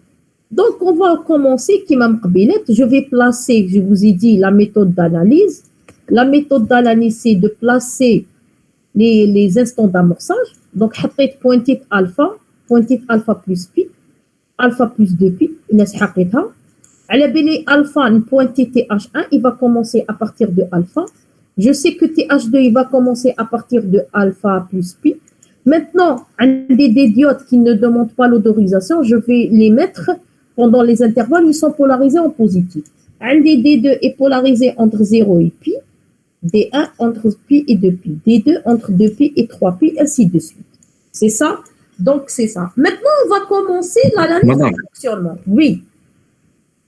Donc, on va commencer, je vais placer, je vous ai dit, la méthode d'analyse. La méthode d'analyse, c'est de placer les instants d'amorçage. Donc, pointed alpha plus pi, alpha plus 2 pi, à la belle alpha, pointé TH1, il va commencer à partir de alpha. Je sais que TH2, il va commencer à partir de alpha plus pi. Maintenant, des diodes qui ne demandent pas l'autorisation, je vais les mettre pendant les intervalles, ils sont polarisés en positif. Un des D2 est polarisé entre 0 et pi. D1 entre pi et 2pi, D2 entre 2pi et 3pi, ainsi de suite. C'est ça? Donc, c'est ça. Maintenant, on va commencer l'analyse Madame. du fonctionnement. Oui.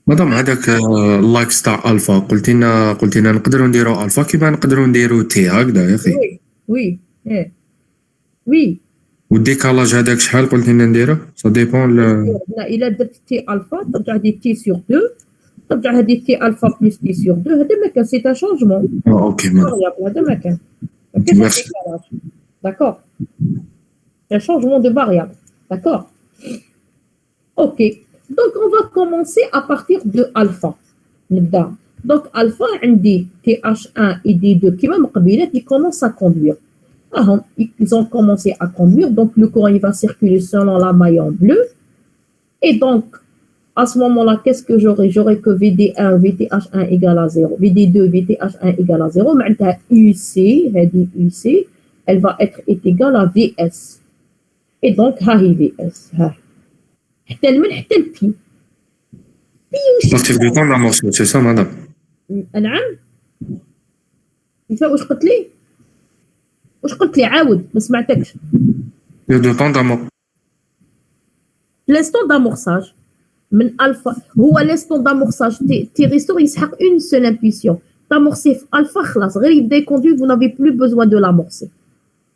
مدام هذاك اللاكس تاع الفا قلتينا نقدروا نديروا الفا كيما نقدروا نديروا تي هكذا يا اخي. Oui. Oui. Eh. Oui. والديكالاج هذاك شحال قلتينا نديروه سا ديبون هنا إلا درت تي ألفا ترجع هذه تي سور 2 ترجع هذه تي ألفا بلس تي سور 2 هذا ما كان سي ان شونجمون اوكي مدام هذا ما كان ما كاينش Merci. décalage. D'accord. Un changement de variable. D'accord. Ok. Donc on va commencer à partir de alpha. نبدا. Donc alpha عندي TH1 et D2 كيما من قبيله qui commencent à conduire. Ils ont commencé à conduire, donc le courant il va circuler selon la maille en bleu. Et donc, à ce moment-là, qu'est-ce que j'aurai? J'aurai que VD1, VTH1 égale à 0. VD2, VTH1 égale à 0. Maintenant, UC, UC, elle va être égale à VS. Et donc, هاهي VS. حتى المن حتى البي. بي وش بارتير دو طون دامورسو سي سا مدام. نعم. واش قلت لي؟ واش قلت لي عاود ما سمعتكش. دو طون دامور L'instant d'amorçage من alpha هو l'instant d'amorçage تي ريستور يسحق une seule impulsion. T'amorcer alpha خلاص غير يبدا يكوندوي vous n'avez plus besoin de l'amorcer.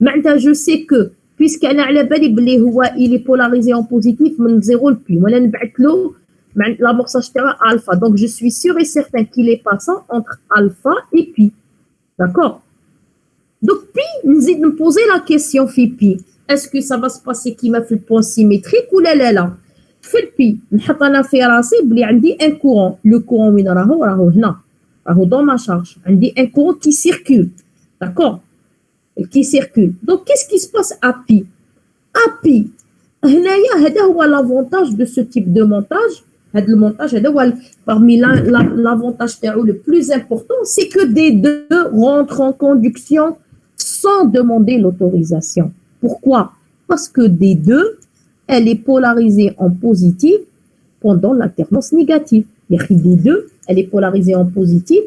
معناتها je sais que puisque انا على بالي بلي هو il est polarisé en positif من 0 ل pi وانا نبعث له مع l'amorçage تاعو alpha donc je suis sûr et certain qu'il est passant entre alpha et pi. D'accord. Donc pi نزيد نبوزي la question في pi. Est-ce que ça va se passer كيما في البوان symétrique ولا لا؟ في البي نحط انا في راسي بلي عندي ان كورون. لو كورون وين راهو هنا راهو دون ما شارج. عندي ان كورون كي سيركول. داكور كي سيركول. دونك كيس كي سباس ا بي؟ ا بي هنايا هذا هو لافونتاج دو سو تيب دو مونتاج. هذا المونتاج هذا هو parmi l'avantage تاعو le plus important c'est que des deux rentrent en conduction sans demander l'autorisation. Pourquoi? Parce que des deux elle est polarisée en positif pendant l'alternance négative. D2, elle est polarisée en positif.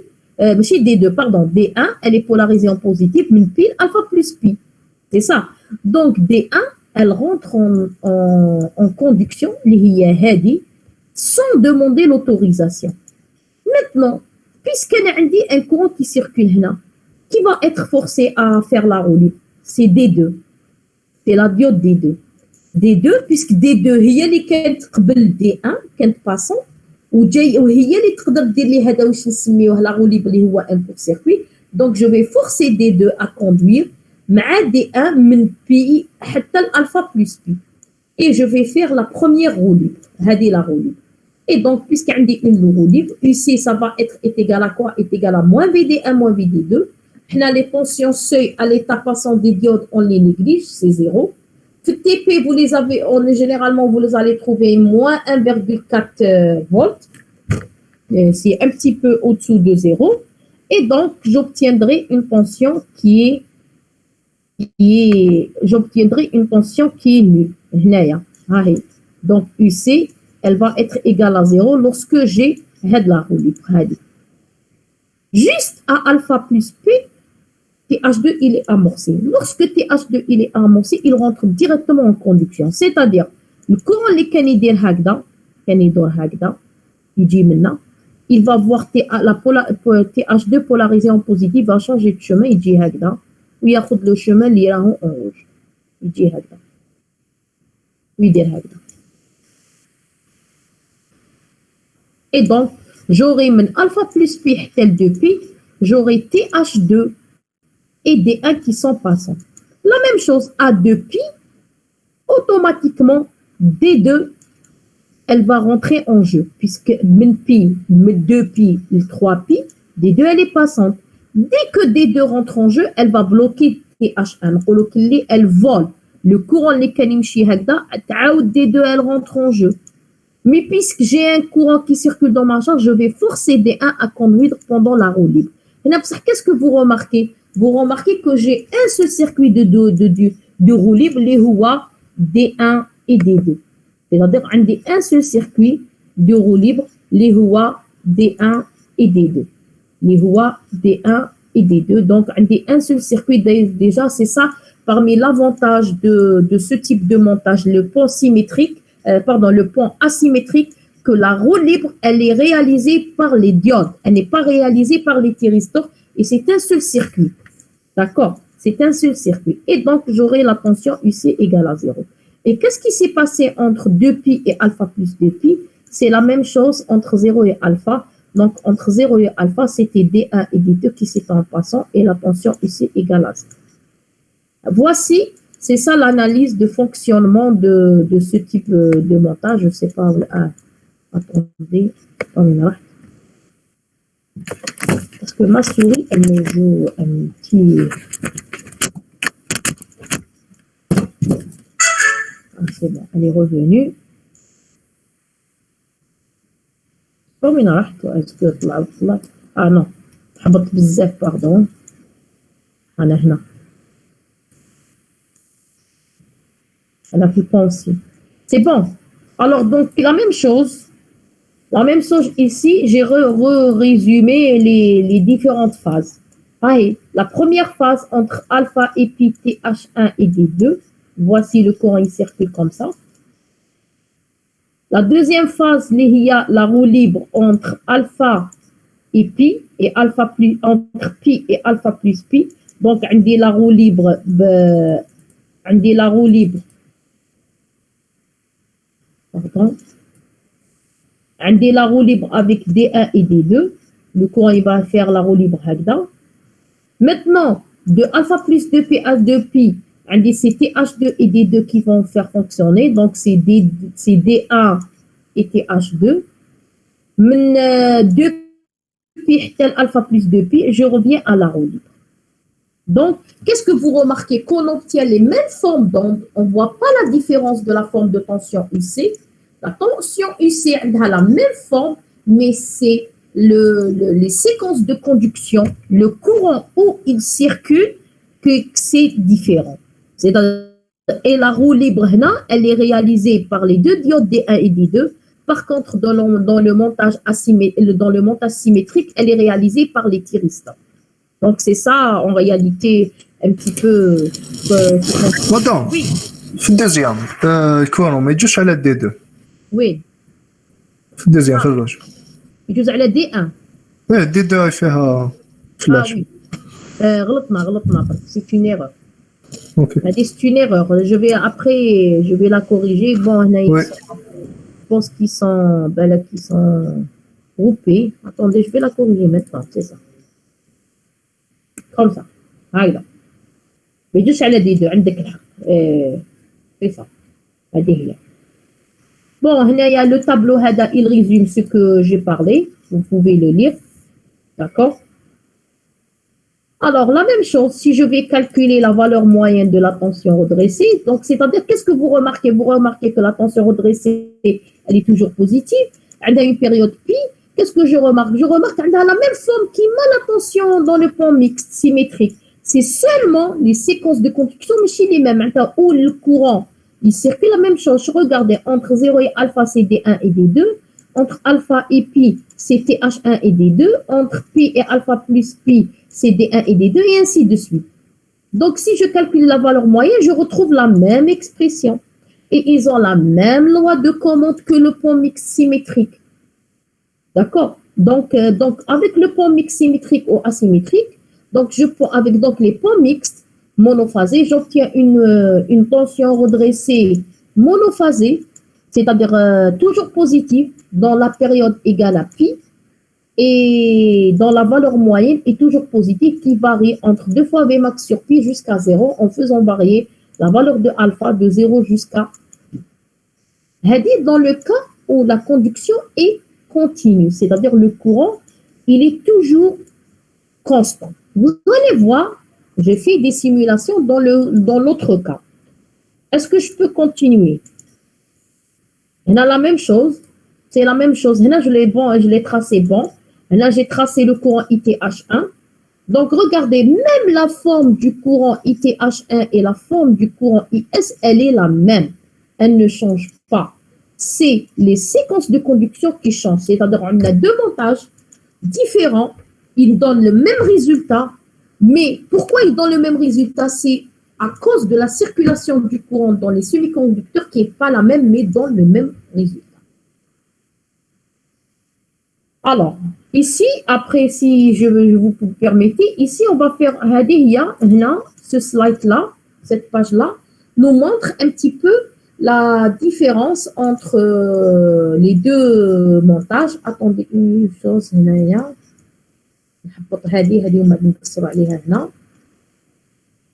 D2, pardon, D1, elle est polarisée en positif, min pile alpha plus pi. C'est ça. Donc D1, elle rentre en conduction, sans demander l'autorisation. Maintenant, puisqu'elle a un courant qui circule là, qui va être forcé à faire la roue libre, c'est D2. C'est la diode D2. D2 puisque D2 هي اللي كانت قبل D1 كانت باسون وهي اللي تقدر دير لي هذا واش نسميوه لا غوليب اللي هو ان كور سيركوي. دونك جو في فورسي D2 à conduire مع D1 من بي حتى الالفا بلس بي et je vais faire la première roue libre. هذه la roue libre. Et donc puisque عندي une roue libre ici ça va être est égal à quoi? Est égal à moins VD1 moins VD2. حنا les tensions seuil à l'état passant des diodes on les néglige, c'est 0. TP, vous les avez, généralement, vous les allez trouver moins 1,4 volts. C'est un petit peu au-dessous de 0. Et donc, j'obtiendrai une tension j'obtiendrai une tension qui est nulle. Donc, UC, elle va être égale à 0 lorsque j'ai la roue libre. Juste à alpha plus P, TH2, il est amorcé. Lorsque TH2, il est amorcé, il rentre directement en conduction. C'est-à-dire, le courant les canidir hagda, il va voir TH2 polarisé en positif, va changer de chemin, il dit hagda, ou il y a le chemin qui est en rouge. Il dit hagda. Il dit hagda. Et donc, j'aurai mon alpha plus pi tel 2pi, j'aurai TH2 et D1 qui sont passants. La même chose à 2pi, automatiquement, D2, elle va rentrer en jeu, puisque min pi, 2pi, 3pi, D2, elle est passante. Dès que D2 rentre en jeu, elle va bloquer TH1. Elle vole. Le courant, les kanimchi hagda, D2, elle rentre en jeu. Mais puisque j'ai un courant qui circule dans ma charge, je vais forcer D1 à conduire pendant la roue libre. Qu'est-ce que vous remarquez? Vous remarquez que j'ai un seul circuit de roue libre, les Hua D1 et D2. C'est-à-dire qu'on a un seul circuit de roue libre, les Hua D1 et D2. Les Hua D1 et D2. Donc, un seul circuit, déjà, c'est ça. Parmi l'avantage de ce type de montage, le pont symétrique, le pont asymétrique, que la roue libre, elle est réalisée par les diodes. Elle n'est pas réalisée par les thyristors et c'est un seul circuit. D'accord? C'est un seul circuit. Et donc, j'aurai la tension UC égale à 0. Et qu'est-ce qui s'est passé entre 2pi et alpha plus 2pi? C'est la même chose entre 0 et alpha. Donc, entre 0 et alpha, c'était D1 et D2 qui s'étaient en passant et la tension UC égale à 0. Voici, c'est ça l'analyse de fonctionnement de ce type de montage. Je ne sais pas. Attendez. Parce que ma souris, elle me joue un petit... c'est bon, elle est revenue. Ah non, حبط بزاف pardon. أنا هنا. Elle a pris aussi. C'est bon. Alors donc la même chose ici, j'ai résumé les différentes phases. Allez, la première phase entre alpha et pi TH1 et D2. Voici le courant, il circule comme ça. La deuxième phase, il y a la roue libre entre alpha et pi, et alpha plus, entre pi et alpha plus pi. Donc, on dit la roue libre, pardon. On dit la roue libre avec D1 et D2. Le courant, il va faire la roue libre هكذا. Maintenant, de alpha plus 2pi à 2pi, c'est TH2 et D2 qui vont faire fonctionner. Donc, c'est D1 et TH2. Mais 2pi tel alpha plus 2pi, je reviens à la roue libre. Donc, qu'est-ce que vous remarquez? Qu'on obtient les mêmes formes d'onde. On ne voit pas la différence de la forme de tension UC. La tension UC a la même forme, mais c'est les séquences de conduction, le courant où il circule, que c'est différent. Et la roue libre, elle est réalisée par les deux diodes D1 et D2. Par contre, dans le montage symétrique, elle est réalisée par les thyristors. Donc, c'est ça, en réalité, un petit peu... Madame, oui. في الدوزيام الكورون ما يجوش على دي 2 Oui. في الدوزيام خرج يجوز على D1. واه دي 2 فيها فلاش. Ah oui. غلطنا. C'est une erreur. اوكي C'est une erreur. Je vais la corriger. Bon, Ouais. je pense qu'ils sont groupés. Attendez, je vais la corriger maintenant. C'est ça. Comme ça. هايلا. ما يجوش على D2. عندك الحق. C'est ça. هذه هي. Bon, il y a le tableau, il résume ce que j'ai parlé. Vous pouvez le lire. D'accord? Alors, la même chose, si je vais calculer la valeur moyenne de la tension redressée, donc c'est-à-dire, qu'est-ce que vous remarquez? Vous remarquez que la tension redressée, elle est toujours positive. Elle a une période pi. Qu'est-ce que je remarque? Je remarque qu'elle a la même forme qui met la tension dans le pont mixte symétrique. C'est seulement les séquences de conduction, mais chez les mêmes. Où le courant, il circule la même chose. Je regardais entre 0 et alpha, c'est D1 et D2. Entre alpha et pi, c'est TH1 et D2. Entre pi et alpha plus pi, c'est D1 et D2, et ainsi de suite. Donc, si je calcule la valeur moyenne, je retrouve la même expression. Et ils ont la même loi de commande que le pont mixte symétrique. D'accord? Donc, avec le pont mixte symétrique ou asymétrique, avec les ponts mixtes monophasés, j'obtiens une tension redressée monophasée, c'est-à-dire toujours positive dans la période égale à pi, et dans la valeur moyenne est toujours positive qui varie entre 2 fois Vmax sur pi jusqu'à 0 en faisant varier la valeur de alpha de 0 jusqu'à pi. Dans le cas où la conduction est continue, c'est-à-dire le courant, il est toujours constant. Vous allez voir, j'ai fait des simulations dans l'autre cas. Est-ce que je peux continuer? On a la même chose. C'est la même chose. Là, je l'ai tracé bon. Là, j'ai tracé le courant ITH1. Donc, regardez, même la forme du courant ITH1 et la forme du courant IS, elle est la même. Elle ne change pas. C'est les séquences de conduction qui changent. C'est-à-dire, on a deux montages différents. Ils donnent le même résultat, Mais pourquoi ils donnent le même résultat? C'est à cause de la circulation du courant dans les semi-conducteurs qui n'est pas la même, mais donne le même résultat. Alors, ici, après, si je vous permettez, ici, on va faire ce slide-là, cette page-là, nous montre un petit peu la différence entre les deux montages. Attendez une chose,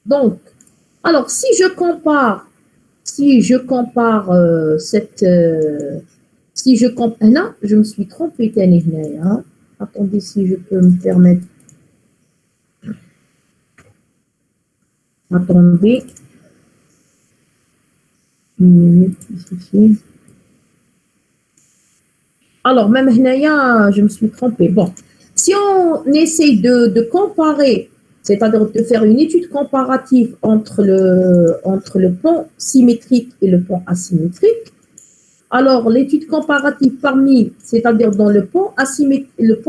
donc, alors si je compare si je compare, non, je me suis trompée, attendez si je peux me permettre. Attendez. Alors, même je me suis trompée. Bon, si on essaye de comparer, c'est-à-dire de faire une étude comparative entre le pont symétrique et le pont asymétrique, alors l'étude comparative c'est-à-dire dans le pont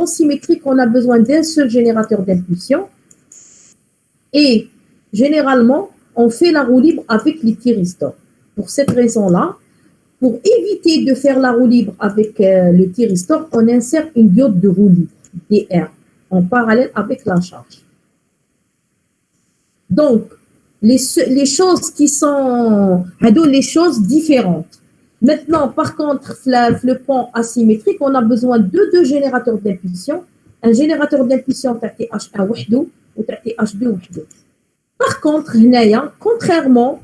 symétrique, on a besoin d'un seul générateur d'impulsion et généralement, on fait la roue libre avec les thyristors. Pour cette raison-là, pour éviter de faire la roue libre avec le thyristor, on insère une diode de roue libre, DR, en parallèle avec la charge. Donc, les choses qui sont, les choses différentes. Maintenant, par contre, le pont asymétrique, on a besoin de deux générateurs d'impulsion. Un générateur d'impulsion TH1 وحده ou TH2 وحده. Par contre, contrairement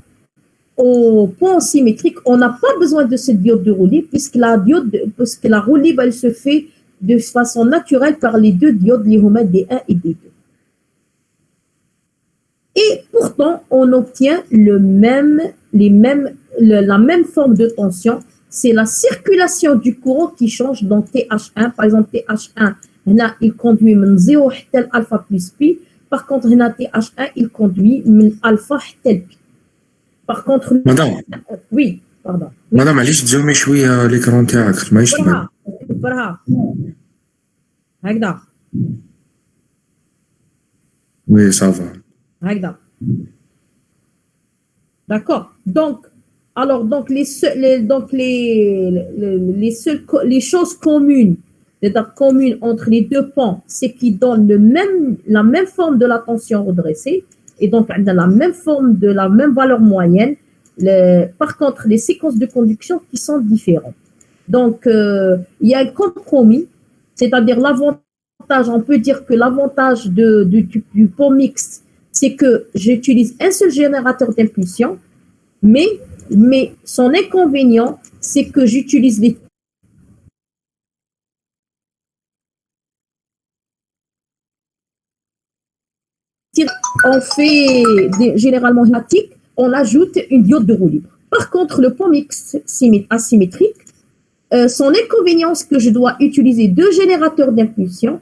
au pont symétrique, on n'a pas besoin de cette diode de roue libre puisque la roue libre, elle se fait de façon naturelle par les deux diodes, les D1 et D2. Et pourtant, on obtient la même forme de tension. C'est la circulation du courant qui change dans TH1. Par exemple, TH1, il conduit de 0 حتى alpha plus pi. Par contre, TH1, il conduit de alpha حتى pi. Par contre, Madame. Oui, pardon. Madame, علاش تزومي شويه l'écran تاعك ماهيش تبان. برها هكذا. Oui, ça va. D'accord. Donc, les choses communes, entre les deux ponts, c'est qu'ils donnent la même forme de la tension redressée et donc la même forme de la même valeur moyenne. Par contre, les séquences de conduction qui sont différentes. Donc, il y a un compromis, c'est-à-dire l'avantage, on peut dire que l'avantage du pont mixte, c'est que j'utilise un seul générateur d'impulsion, mais son inconvénient, c'est que j'utilise les on fait généralement statique, on ajoute une diode de roue libre. Par contre, le pont mixte asymétrique, son inconvénient, c'est que je dois utiliser deux générateurs d'impulsion,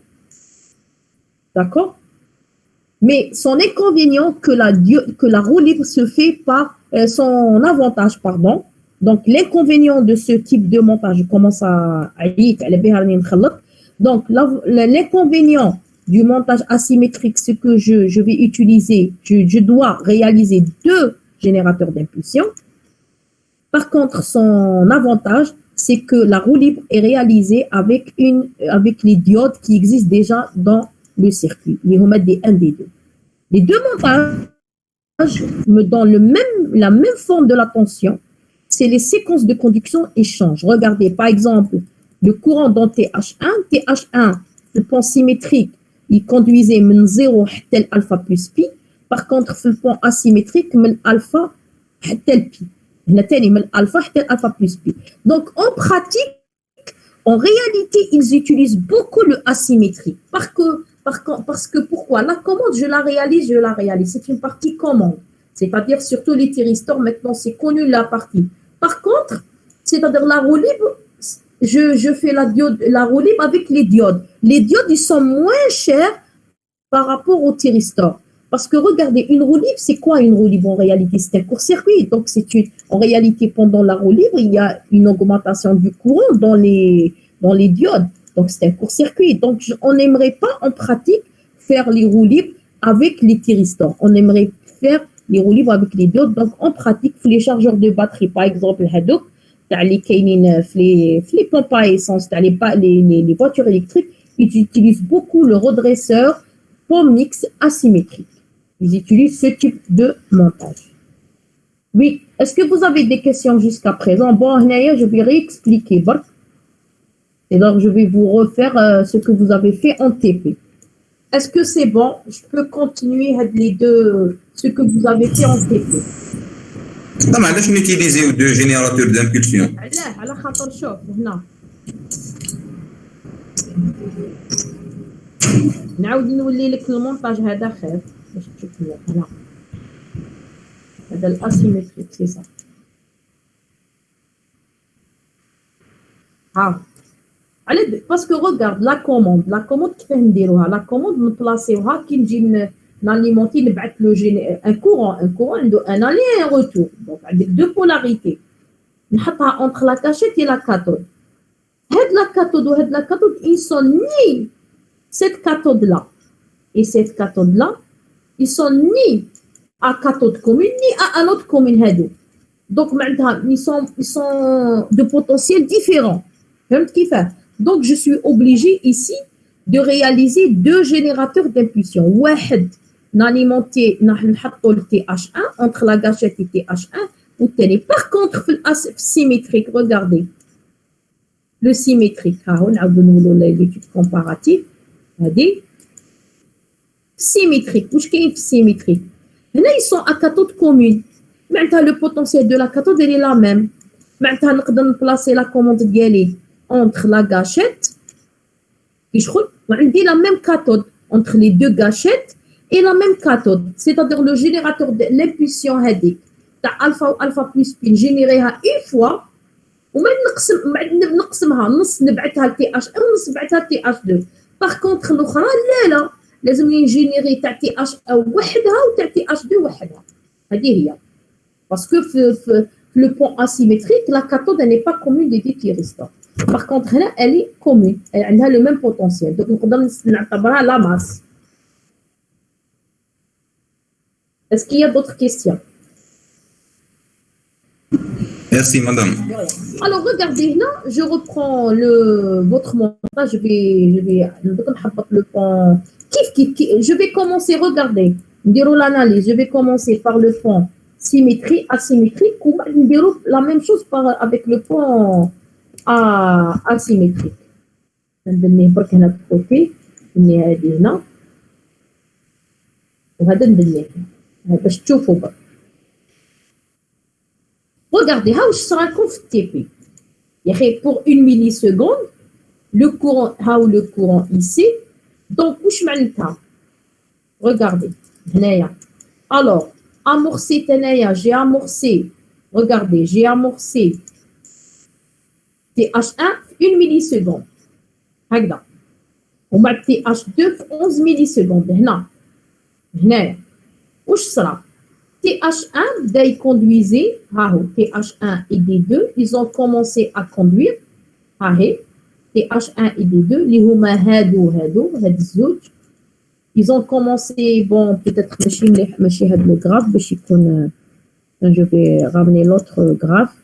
d'accord? Mais son inconvénient que la roue libre se fait par son avantage, pardon. Donc, l'inconvénient de ce type de montage, je commence à donc, l'inconvénient du montage asymétrique, c'est que je vais utiliser, je dois réaliser deux générateurs d'impulsion. Par contre, son avantage, c'est que la roue libre est réalisée avec les diodes qui existent déjà dans le circuit, les D1, D2. Les deux montages me donnent la même forme de la tension. C'est les séquences de conduction échange. Regardez, par exemple, le courant dans TH1, le pont symétrique, il conduisait de 0 tel alpha plus pi. Par contre, le pont asymétrique, de alpha tel pi. Alpha plus pi. Donc, en pratique, en réalité, ils utilisent beaucoup le asymétrique. Parce que pourquoi? La commande, je la réalise. C'est une partie commande. C'est-à-dire, surtout les thyristors, maintenant, c'est connu la partie. Par contre, c'est-à-dire la roue libre, je fais la roue libre avec les diodes. Les diodes, ils sont moins chers par rapport aux thyristors. Parce que regardez, une roue libre, c'est quoi une roue libre en réalité? C'est un court-circuit. Donc, en réalité, pendant la roue libre, il y a une augmentation du courant dans les diodes. Donc, c'est un court-circuit. Donc, on n'aimerait pas en pratique faire les roues libres avec les thyristors. On aimerait faire les roues libres avec les diodes. Donc, on pratique les chargeurs de batterie. Par exemple, هادوك تاع اللي كاينين في les pompes à essence, تاع les voitures électriques, ils utilisent beaucoup le redresseur pomme mix asymétrique. Ils utilisent ce type de montage. Oui, est-ce que vous avez des questions jusqu'à présent? Bon, je vais réexpliquer. Et donc, je vais vous refaire ce que vous avez fait en TP. Est-ce que c'est bon? Je peux continuer les deux, ce que vous avez fait en TP. طبعا علاش نوتيليزيو دو جينيراتور دامبولسيون علاه على خاطر شوف هنا نعاود نولي لك المونتاج هذا خير باش تشوف هنا هذا الاسيمتريك سي صح ها على باسكو ريغارد لا كوموند كيفاه نديروها لا كوموند نبلاصيوها كي نجي ناليمونتي نبعث لو ان كورون عنده ان الي ان روتور دونك عندك دو بولاريتي نحطها اونتر لا كاشيت et la cathode. هاد لا كاثود وهاد لا كاثود ils sont ni cette cathode là et cette cathode là ils sont ni à cathode commune ni à anode commune هادو donc معناتها ils sont de potentiels différents فهمت كيفاه donc je suis obligée ici de réaliser deux générateurs d'impulsion واحد n'alimenter نحطو le TH1 entre la gâchette et TH1 والثاني par contre في symétrique regardez le symétrique ها هو نعاودو نولو l'étude comparative هادي symétrique واش كاين في symétrique هنا ils sont à cathode commune معناتها le potentiel de la cathode elle est la même معناتها نقدر نبلاصي la commande ديالي entre la gâchette كي شغل وعندي la même cathode entre les deux gâchettes et la même cathode c'est-à-dire le générateur de l'impulsion هذيك تاع alpha و alpha plus spin جينيريها une fois وما نقسمها نص نبعثها ل TH1 ونص نبعثها ل TH2 باغ كونطخ الاخرى لا لازم نجينيري تاع TH1 وحدها وتاع TH2 وحدها هذه هي باسكو في le pont asymétrique la cathode n'est pas commune des deux thyristors par contre هنا elle est commune elle عندها le même potentiel donc نقدر نعتبرها la masse. Est-ce qu'il y a d'autres questions? Merci madame. Alors regardez là, je reprends votre montage, je vais le pont. Je vais commencer, regardez, l'analyse, je vais commencer par le pont symétrie, asymétrique, ou la même chose avec le pont asymétrique. ندنيه برك هنا في الكوتي ندني هادي هنا وهذا ندنيه باش تشوفوا برك. Regardez, how je serai TP. Pour une milliseconde, le courant ici. Donc, regardez. Alors, amorcé, j'ai amorcé. Regardez, j'ai amorcé TH1 une milliseconde. Regarde. On va TH2 11 millisecondes. Où sera? TH1 d'ailleurs conduisait, TH1 et D2, ils ont commencé à conduire. TH1 et D2, les huma hado, ils ont commencé, bon, peut-être, le graphe, je vais ramener l'autre graphe.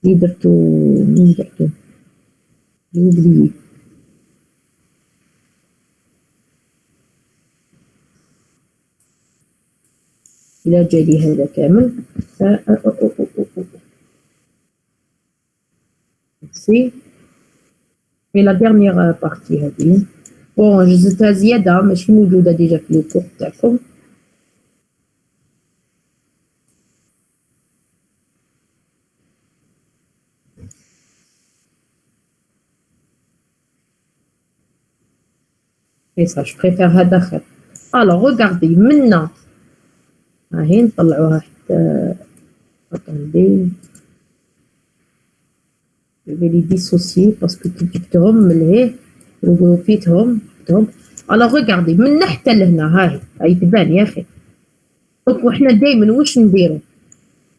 J'ai oublié. إلى جالي هذا كامل سي في لا ديرنيير بارتي هذه بون جزتها زيادة ماشي موجودة ديجا في لو كور تاعكم et ça je préfère هذا خير. Alors regardez maintenant هاهي نطلعوها حتى attendez je vais les dissocier parce que كي جبتهم من هيه وفيتهم alors regardez من حتى لهنا هاي تبان يا اخي دونك وحنا دائما واش نديرو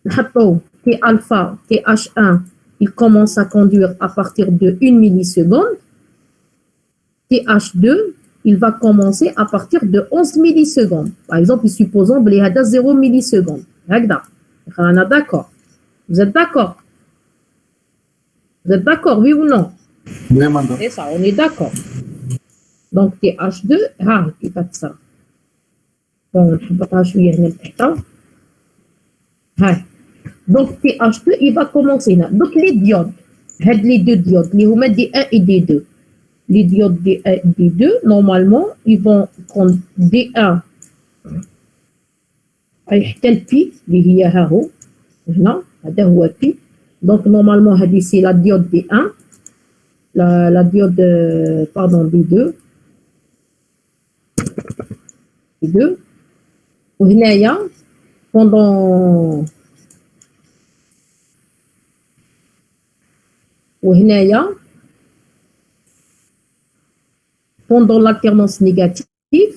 نحطو تي الفا تي اش 1 il commence à conduire à partir de 1 milliseconde TH2 il va commencer à partir de 11 millisecondes. Par exemple, supposons qu'il y a 0 millisecondes. On est d'accord. Vous êtes d'accord? Vous êtes d'accord, oui ou non? Oui, madame. C'est ça, on est d'accord. Donc, TH2, il va ça. Bon, je ne vais pas jouer donc, TH2, il va commencer là. Donc, les diodes, les deux diodes, les D1 et D2. Les diodes D1 et D2, normalement, ils vont prendre D1 حتى البي اللي هي ها هو هنا هذا هو البي. Donc, normalement, c'est la diode D1, la diode, pardon, D2. D2. وهنايا pendant pendant l'alternance négative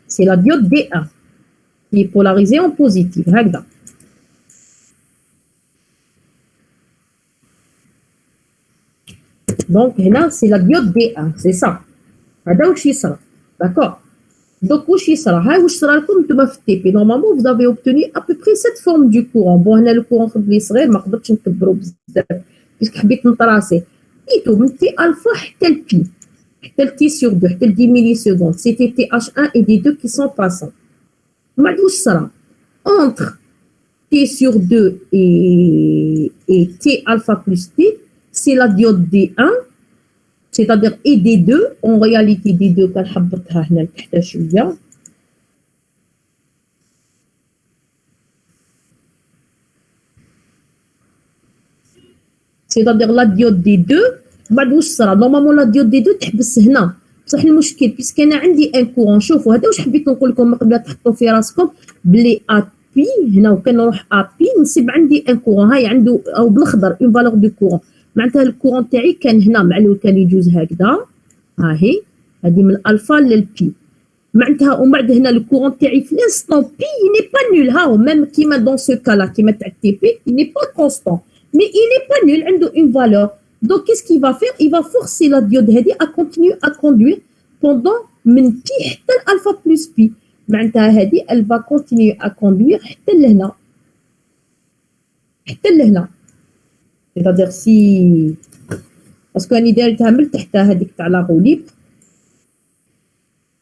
c'est la diode D1 qui est polarisée en positif. Donc là c'est la diode D1, c'est ça. D'accord. Donc, normalement, vous avez obtenu à peu près cette forme du courant. Bon, le courant puisque et tout, T alpha tel pi, tel T sur 2, tel 10 millisecondes. C'était TH1 et D2 qui sont passants. Entre T sur 2 et T alpha plus T, c'est la diode D1, c'est-à-dire et D2, en réalité D2 c'est-à-dire la diode D2 بعد واش صرا نورمالمون لا ديود D2 تحبس هنا بصح المشكل بيسك انا عندي ان كورون. شوفوا هذا واش حبيت نقول لكم من قبل تحطوا في راسكم بلي ابي هنا وكنروح ابي نسيب عندي ان كورون هاي عنده او بالاخضر اون فالور دو كورون معناتها الكورون تاعي كان هنا معلول كان يجوز هكذا ها هي هذه من الالفا للبي معناتها ومن بعد هنا الكورون تاعي في لانستون بي ني با نول ها هو ميم كيما دون سو كالا كيما تاع تي بي ني با كونستون مي il n'est pas nul عنده une valeur. Donc qu'est-ce qu'il va faire? Il va forcer la diode à continuer à conduire pendant من pi حتى alpha plus pi معناتها هذه elle va continuer à conduire حتى لهنا c'est-à-dire si parce que راني دايرتها من تحت هذيك تاع لا roue libre.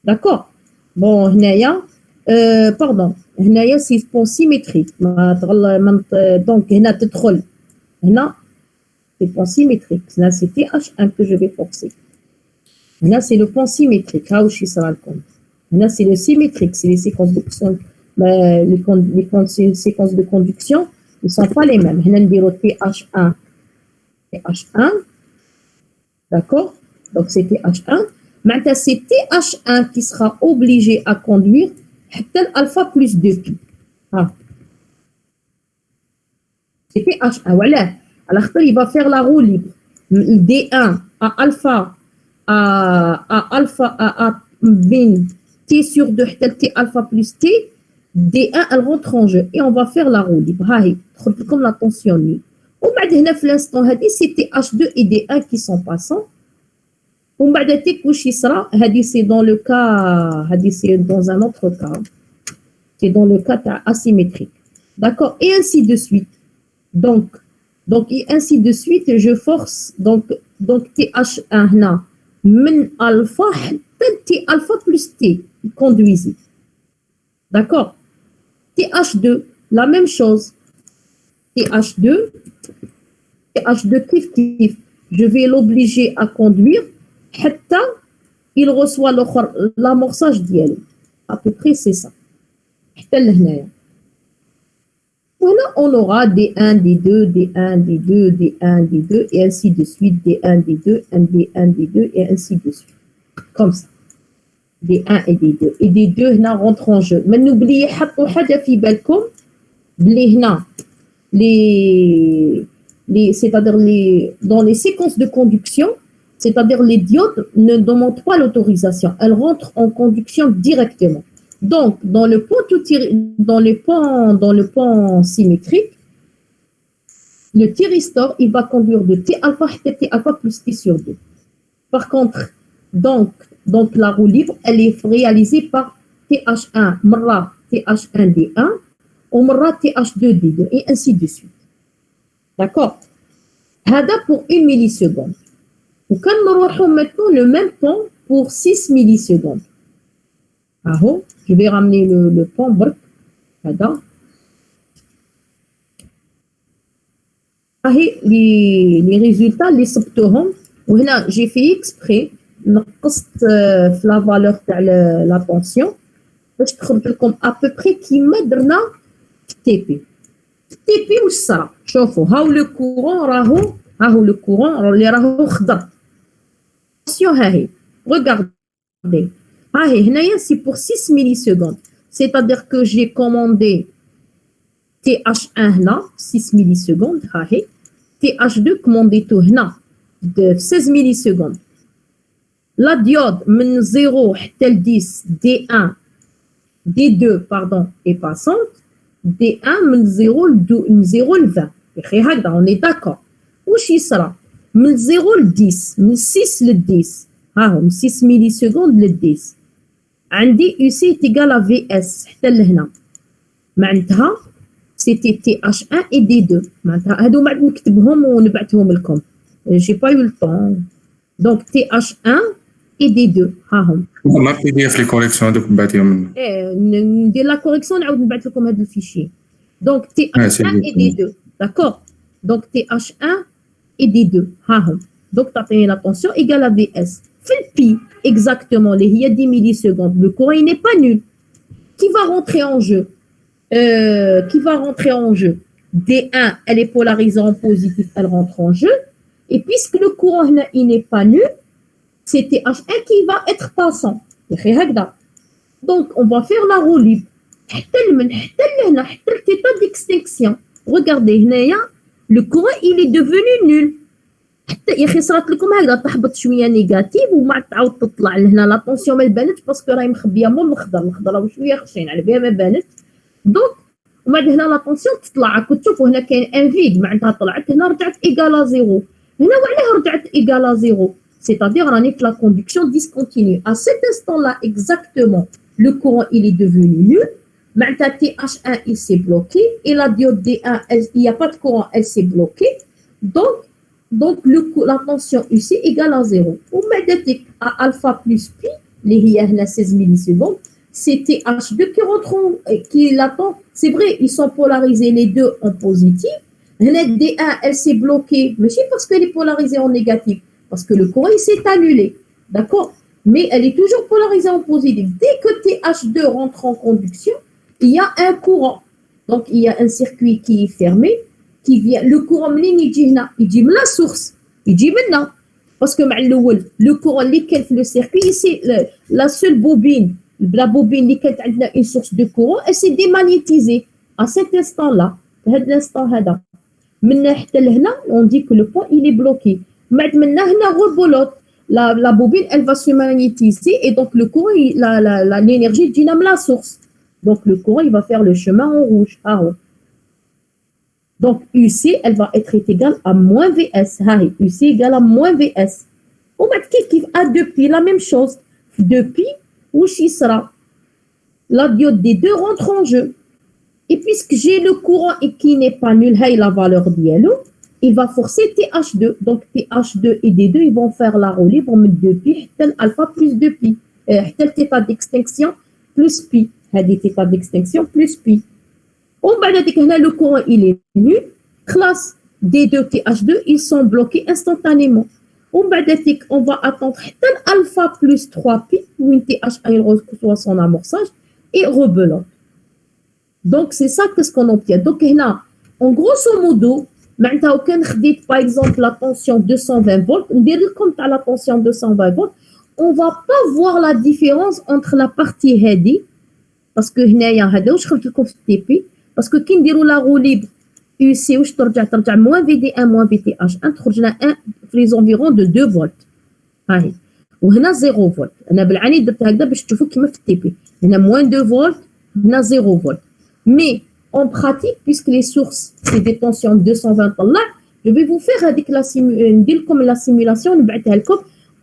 D'accord. Bon هنايا pardon هنايا سي بون سيميتريك donc هنا تدخل هنا c'est le pont symétrique. Là, c'est TH1 que je vais forcer. Là, c'est le pont symétrique. Là où je suis sur le compte. Là, c'est le symétrique. C'est les séquences de séquences de conduction. Ils ne sont pas les mêmes. Là, on dit TH1. TH1. D'accord? Donc, c'est TH1. Maintenant, c'est TH1 qui sera obligé à conduire alpha plus 2pi. Ah. C'est TH1. Voilà. Alors, il va faire la roue libre. D1 à alpha à bin T sur 2 T alpha plus T. D1, elle rentre en jeu. Et on va faire la roue libre. Comme la tension nulle. Au bas de l'instant, c'est TH2 et D1 qui sont passants. Au bas de c'est dans le cas, c'est dans un autre cas. C'est dans le cas asymétrique. D'accord? Et ainsi de suite. Donc, et ainsi de suite, je force, donc TH1 là, min alpha, T alpha plus T, conduisez. D'accord? TH2, la même chose. TH2, kif, je vais l'obliger à conduire, hatta, il reçoit l'amorçage d'elle. À peu près, c'est ça. Hatta l'hnaya. Voilà, on aura D1, D2, D1, D2, D1, D2, et ainsi de suite, D1, D2, D1, D2, et ainsi de suite. Comme ça. D1 et D2. Et D2, هنا rentre en jeu. Mais n'oubliez حطوا حاجة في بالكم بلي هنا c'est-à-dire dans les séquences de conduction, c'est-à-dire les diodes ne demandent pas l'autorisation. Elles rentrent en conduction directement. Donc, dans le pont symétrique, le thyristor, il va conduire de T alpha à T alpha plus T sur 2. Par contre, donc la roue libre, elle est réalisée par TH1 مرة TH1D1 ومرة TH2D2 et ainsi de suite. D'accord? هذا pour 1 milliseconde. وكنروحوا maintenant le même temps pour 6 millisecondes. اهو je vais ramener le pont برك هذا. هاهي les résultats اللي صبتوهم وهنا j'ai fait exprès نقصت في la valeur تاع la tension باش تخرج لكم à peu près كيما درنا في تي بي. في تي بي واش صرا؟ شوفوا هاو لو كورون راهو لو كورون اللي راهو خضر. هاهي regardez هاهي هنايا سي pour 6 millisecondes. C'est-à-dire que j'ai commandé TH1 هنا 6 millisecondes هاهي TH2 commandيتو هنا de 16 millisecondes. La diode من 0 حتى ل 10 D1 D2 pardon est passante D1 من 0 ل 20 يخي هكذا on est d'accord. واش يصرى من 0 ل 10 من 6 ل 10 ها هو من 6 millisecondes ل 10 عندي UC est égal à VS حتى لهنا معناتها c'était TH1 et D2 معناتها هادو بعد نكتبهم ونبعثهم لكم j'ai pas eu le temps donc TH1 et D2 ها هم ما بي دي اف لي كوريكسيون هذوك بعتيهم ندير لا كوريكسيون نعاود نبعث لكم هذا الفيشي donc TH1 et D2 d'accord donc TH1 et D2 ها هم donc تعطيني la tension égale à VS في البي exactement اللي هي 10 millisecondes le courant il n'est pas nul qui va rentrer en jeu D1 elle est polarisée en positif elle rentre en jeu et puisque le courant il n'est pas nul c'est TH1 qui va être passant donc on va faire la roue libre حتى لهنا حتى l'état d'extinction regardez هنايا le courant il est devenu nul حتى يا اخي صارت لكم هكذا تحبط شويه نيجاتيف وما تعاود تطلع لهنا لا طونسيون ما بانتش باسكو راهي مخبيه مول الخضر راه شويه خشين على بها ما بانت دونك ومن بعد هنا لا طونسيون تطلع راكم تشوفوا هنا كاين ان فيد معناتها طلعت هنا رجعت ايكالا زيرو هنا وعلاه رجعت ايكالا زيرو c'est-à-dire راني في لا كوندكسيون ديسكونتينيو à cet instant là exactement le courant il est devenu nul معناتها TH1 il s'est bloqué et la diode D1 il n'y a pas de courant elle s'est bloquée donc la tension UC égale à 0 ومعدتك à alpha plus pi اللي هي هنا 16 millisecondes c'est TH2 qui l'attend c'est vrai ils sont polarisés les deux en positif هنا D1 elle s'est bloquée ماشي parce qu'elle est polarisée en négatif parce que le courant il s'est annulé d'accord mais elle est toujours polarisée en positif dès que TH2 rentre en conduction il y a un courant donc il y a un circuit qui est fermé qui vient le courant منين يجي هنا يجي من la source يجي منا parce que مع الاول le courant اللي كان في le circuit c'est la seule bobine la bobine اللي كانت عندنا une source de courant elle s'est démagnétisée à cet instant là هذا l'instant هذا من حتى لهنا on dit que le point il est bloqué بعد من هنا rebolote la bobine elle va se magnétiser et donc le courant l'énergie تجينا من la source donc le courant il va faire le chemin en rouge donc UC elle va être égale à moins VS UC égale à moins VS on va dire à 2pi la même chose 2pi واش يصرى la diode D2 rentre en jeu et puisque j'ai le courant et qui n'est pas nul هاي la valeur ديالو il va forcer TH2 donc TH2 et D2 ils vont faire la roue libre من 2pi حتى alpha plus 2pi حتى l'état d'extinction plus pi هذه l'état d'extinction plus pi ومن بعد هذيك هنا le courant il est nul خلاص D2 TH2 ils sont bloqués instantanément ومن بعد هذيك on va attendre حتى alpha plus 3pi وين TH1 il reçoit son amorçage et rebelote donc c'est ça qu'est-ce qu'on obtient donc هنا en grosso modo معناتها كان خديت par exemple la tension 220 volts ندير لكم تاع la tension 220 volts on va pas voir la différence entre la partie هذه باسكو هنايا هذا واش خرجت لكم في التي بي باسكو كي نديروا لا رو ليبر يو سي واش ترجع موان في دي 1 موان في تي اش 1 تخرج لنا 1 في لي زونفيرون دو 2 فولت هاهي وهنا 0 فولت انا بالعاني درت هكذا باش تشوفوا كيما في التي بي هنا موان 2 فولت هنا 0 فولت مي en pratique, puisque les sources, c'est des tensions de 220 Allah, je vais vous faire avec la simulation,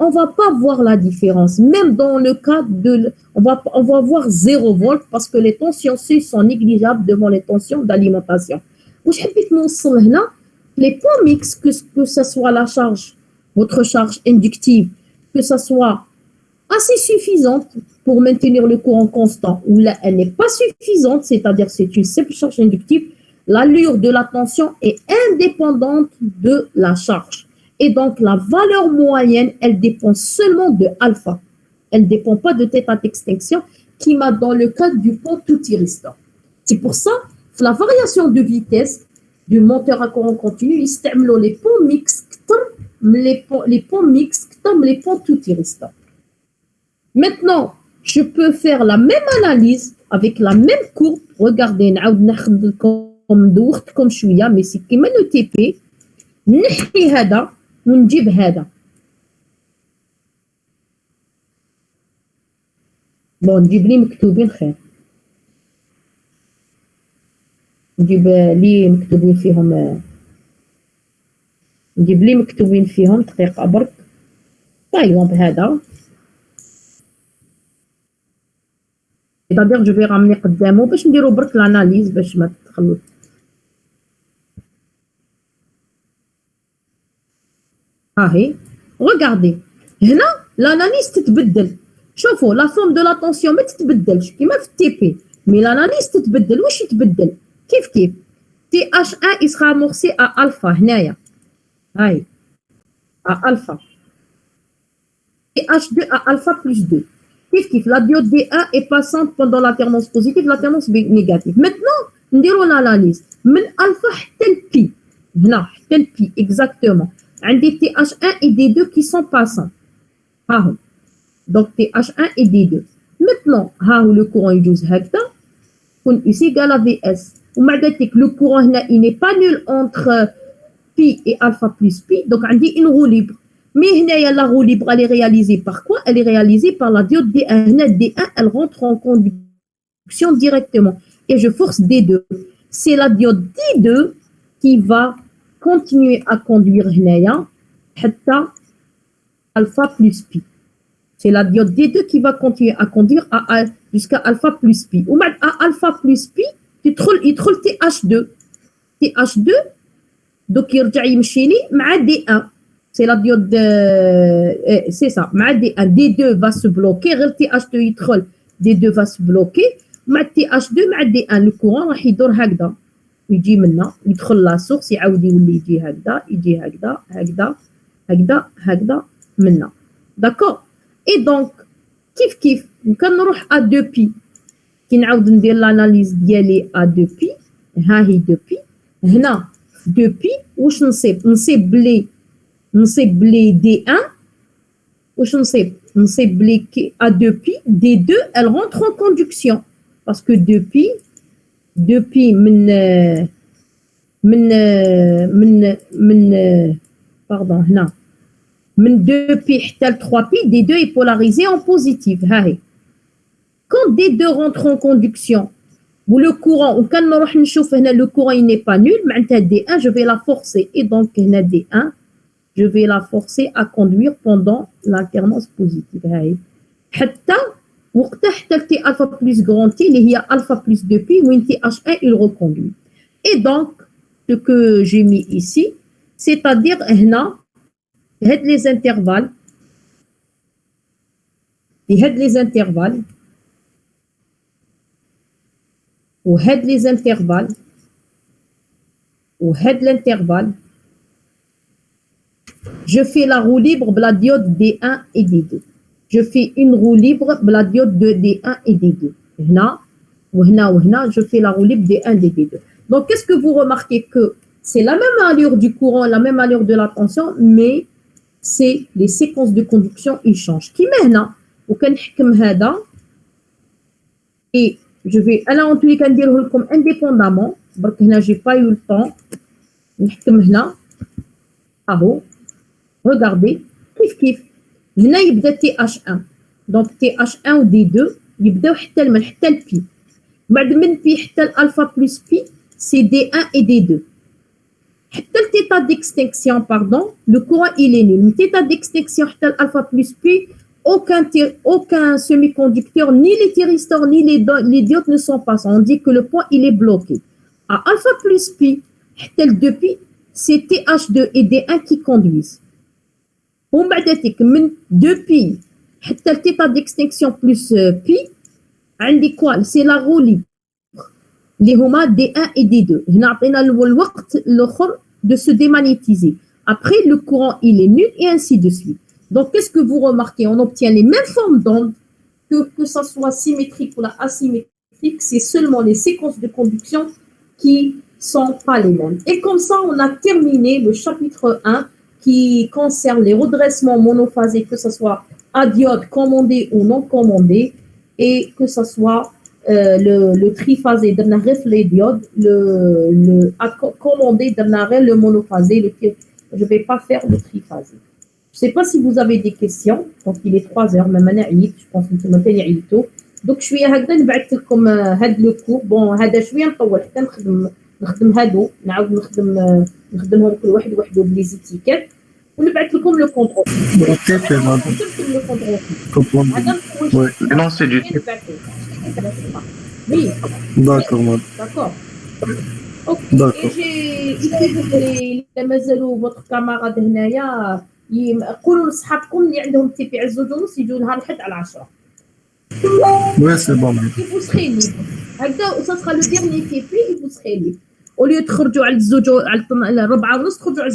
on va pas voir la différence. Même dans le cas de, on va voir 0 volt parce que les tensions C sont négligeables devant les tensions d'alimentation. Je vais les points mixtes, que ce soit la charge, votre charge inductive, que ce soit assez suffisante pour maintenir le courant constant, ou là, elle n'est pas suffisante, c'est-à-dire c'est une simple charge inductive, l'allure de la tension est indépendante de la charge. Et donc, la valeur moyenne, elle dépend seulement de alpha. Elle ne dépend pas de θ d'extinction qui m'a dans le cas du pont tout thyristor. C'est pour ça que la variation de vitesse du moteur à courant continu, ils utilisent les ponts mixtes, les ponts tout thyristor. Maintenant, je peux faire la même analyse avec la même courbe. Regardez, comme شوية, mais c'est comme le TP. نحكي هذا ونجيب هذا. بون نجيب لي مكتوبين خير. نجيب لي مكتوبين فيهم دقيقة برك. طيب بهذا. C'est-à-dire je vais ramener قدامه باش نديرو برك l'analyse باش ما تخلوش. Regardez, هنا l'analyse تتبدل. شوفوا la forme de la tension ما تتبدلش كيما في التي mais l'analyse تتبدل. واش يتبدل؟ كيف TH1 il sera amorcé à alpha هنايا. هاي à alpha. TH2 à alpha plus 2. Kif, la diode D1 est passante pendant l'alternance positive, l'alternance négative. Maintenant, nous dirons l'analyse. من alpha حتى pi. هنا حتى pi exactement. عندي TH1 et D2 qui sont passants. Donc TH1 et D2. Maintenant, le courant يجوز هكذا. يكون ici égal à VS. ومع ذلك le courant هنا il n'est pas nul entre pi et alpha plus pi. Donc عندي une roue libre. Mais la roue libre, elle est réalisée par quoi? Elle est réalisée par la diode D1. D1, elle rentre en conduction directement. Et je force D2. C'est la diode D2 qui va continuer à conduire alpha plus pi. C'est la diode D2 qui va continuer à conduire jusqu'à alpha plus pi. Ou à alpha plus pi, il trouve TH2. TH2, donc il y a D1. C'est la diode, c'est ça. D2 va se bloquer, TH2 يدخل, D2 va se bloquer. مع TH2 مع D1 le courant راح يدور هكذا. يجي منا يدخل لا سورس يعاود يولي يجي هكذا, يجي هكذا منا. D'accord? Et donc كيف كان نروح à 2pi. كي نعاود ندير l'analyse ديالي à 2pi. ها هي 2pi. هنا 2pi واش نصيب بلي D1, واش نصيب بلي à 2pi, D2, elle rentre en conduction. Parce que 2pi pardon, هنا من 2pi حتى 3pi, D2 est polarisé en positif. Quand D2 rentre en conduction, ou le courant, ou quand نروح نشوف هنا le courant il n'est pas nul, معناتها D1 je vais la forcer. Et donc هنا D1, je vais la forcer à conduire pendant l'alternance positive. حتى وقتها حتى T alpha plus grand T اللي هي alpha plus 2pi où TH1 il reconduit. Et donc ce que j'ai mis ici, c'est-à-dire هنا هاد les intervalles وهاد l'intervalle. Je fais la roue libre de la diode D1 et D2. Je fais une roue libre de la diode de D1 et D2. Je fais la roue libre D1 et D2. Donc, qu'est-ce que vous remarquez? Que c'est la même allure du courant, la même allure de la tension, mais c'est les séquences de conduction, ils changent. Qui maintenant, et je vais, alors en tous les cas, dire comme indépendamment, parce que là, j'ai pas eu le temps. Regardez, كيف هنا يبدا TH1. Donc TH1 و D2 يبداو حتى pi. بعد من بي حتى الالفا بلس بي سي دي 1 et دي 2. حتى التيتا d'extinction pardon, le courant il est nul. L'état d'extinction حتى الالفا بلس بي aucun semi-conducteur, ni les thyristors, ni les diodes ne sont passants. On dit que le point il est bloqué. À alpha plus pi, حتى ال 2pi, c'est TH2 et D1 qui conduisent. ومن بعد من 2pi حتى التيتا d'extinction plus pi, عندي quoi? C'est la roue libre. اللي هما D1 et D2. هنا عطينا الوقت الاخر de se démagnétiser. Après le courant il est nul et ainsi de suite. Donc qu'est-ce que vous remarquez? On obtient les mêmes formes d'ondes que ça soit symétrique ou asymétrique, c'est seulement les séquences de conduction qui sont pas les mêmes. Et comme ça, on a terminé le chapitre 1 qui concerne les redressements monophasés, que ce soit à diode commandé ou non commandé, et que ce soit le triphasé de les diodes, le commandé de le monophasé, je ne vais pas faire le triphasé. Je ne sais pas si vous avez des questions, donc il est 3 heures, même je pense que vous m'avez dit. Donc شويه هكذا نبعث لكم هاد لو كور. بون هذا شويه نطول حتى نخدم هادو، نعاود نخدمهم كل واحد وحده بلي زيتيكات ونبعث لكم لو كونترول. اوكي لو كونترول Oui, l'énoncé du type. Oui, d'accord, madame. d'accord. Ok. D'accord. Et j'ai اللي مازالوا votre camarade هنايا قولوا لصحابكم اللي عندهم تي بي على 2:30 يجوا نهار الحد على 10. Oui, c'est bon, madame. Et vous serez libre. هكذا ça sera le dernier TP et vous serez libre. Au lieu de تخرجوا على 2 على 4:30 تخرجوا على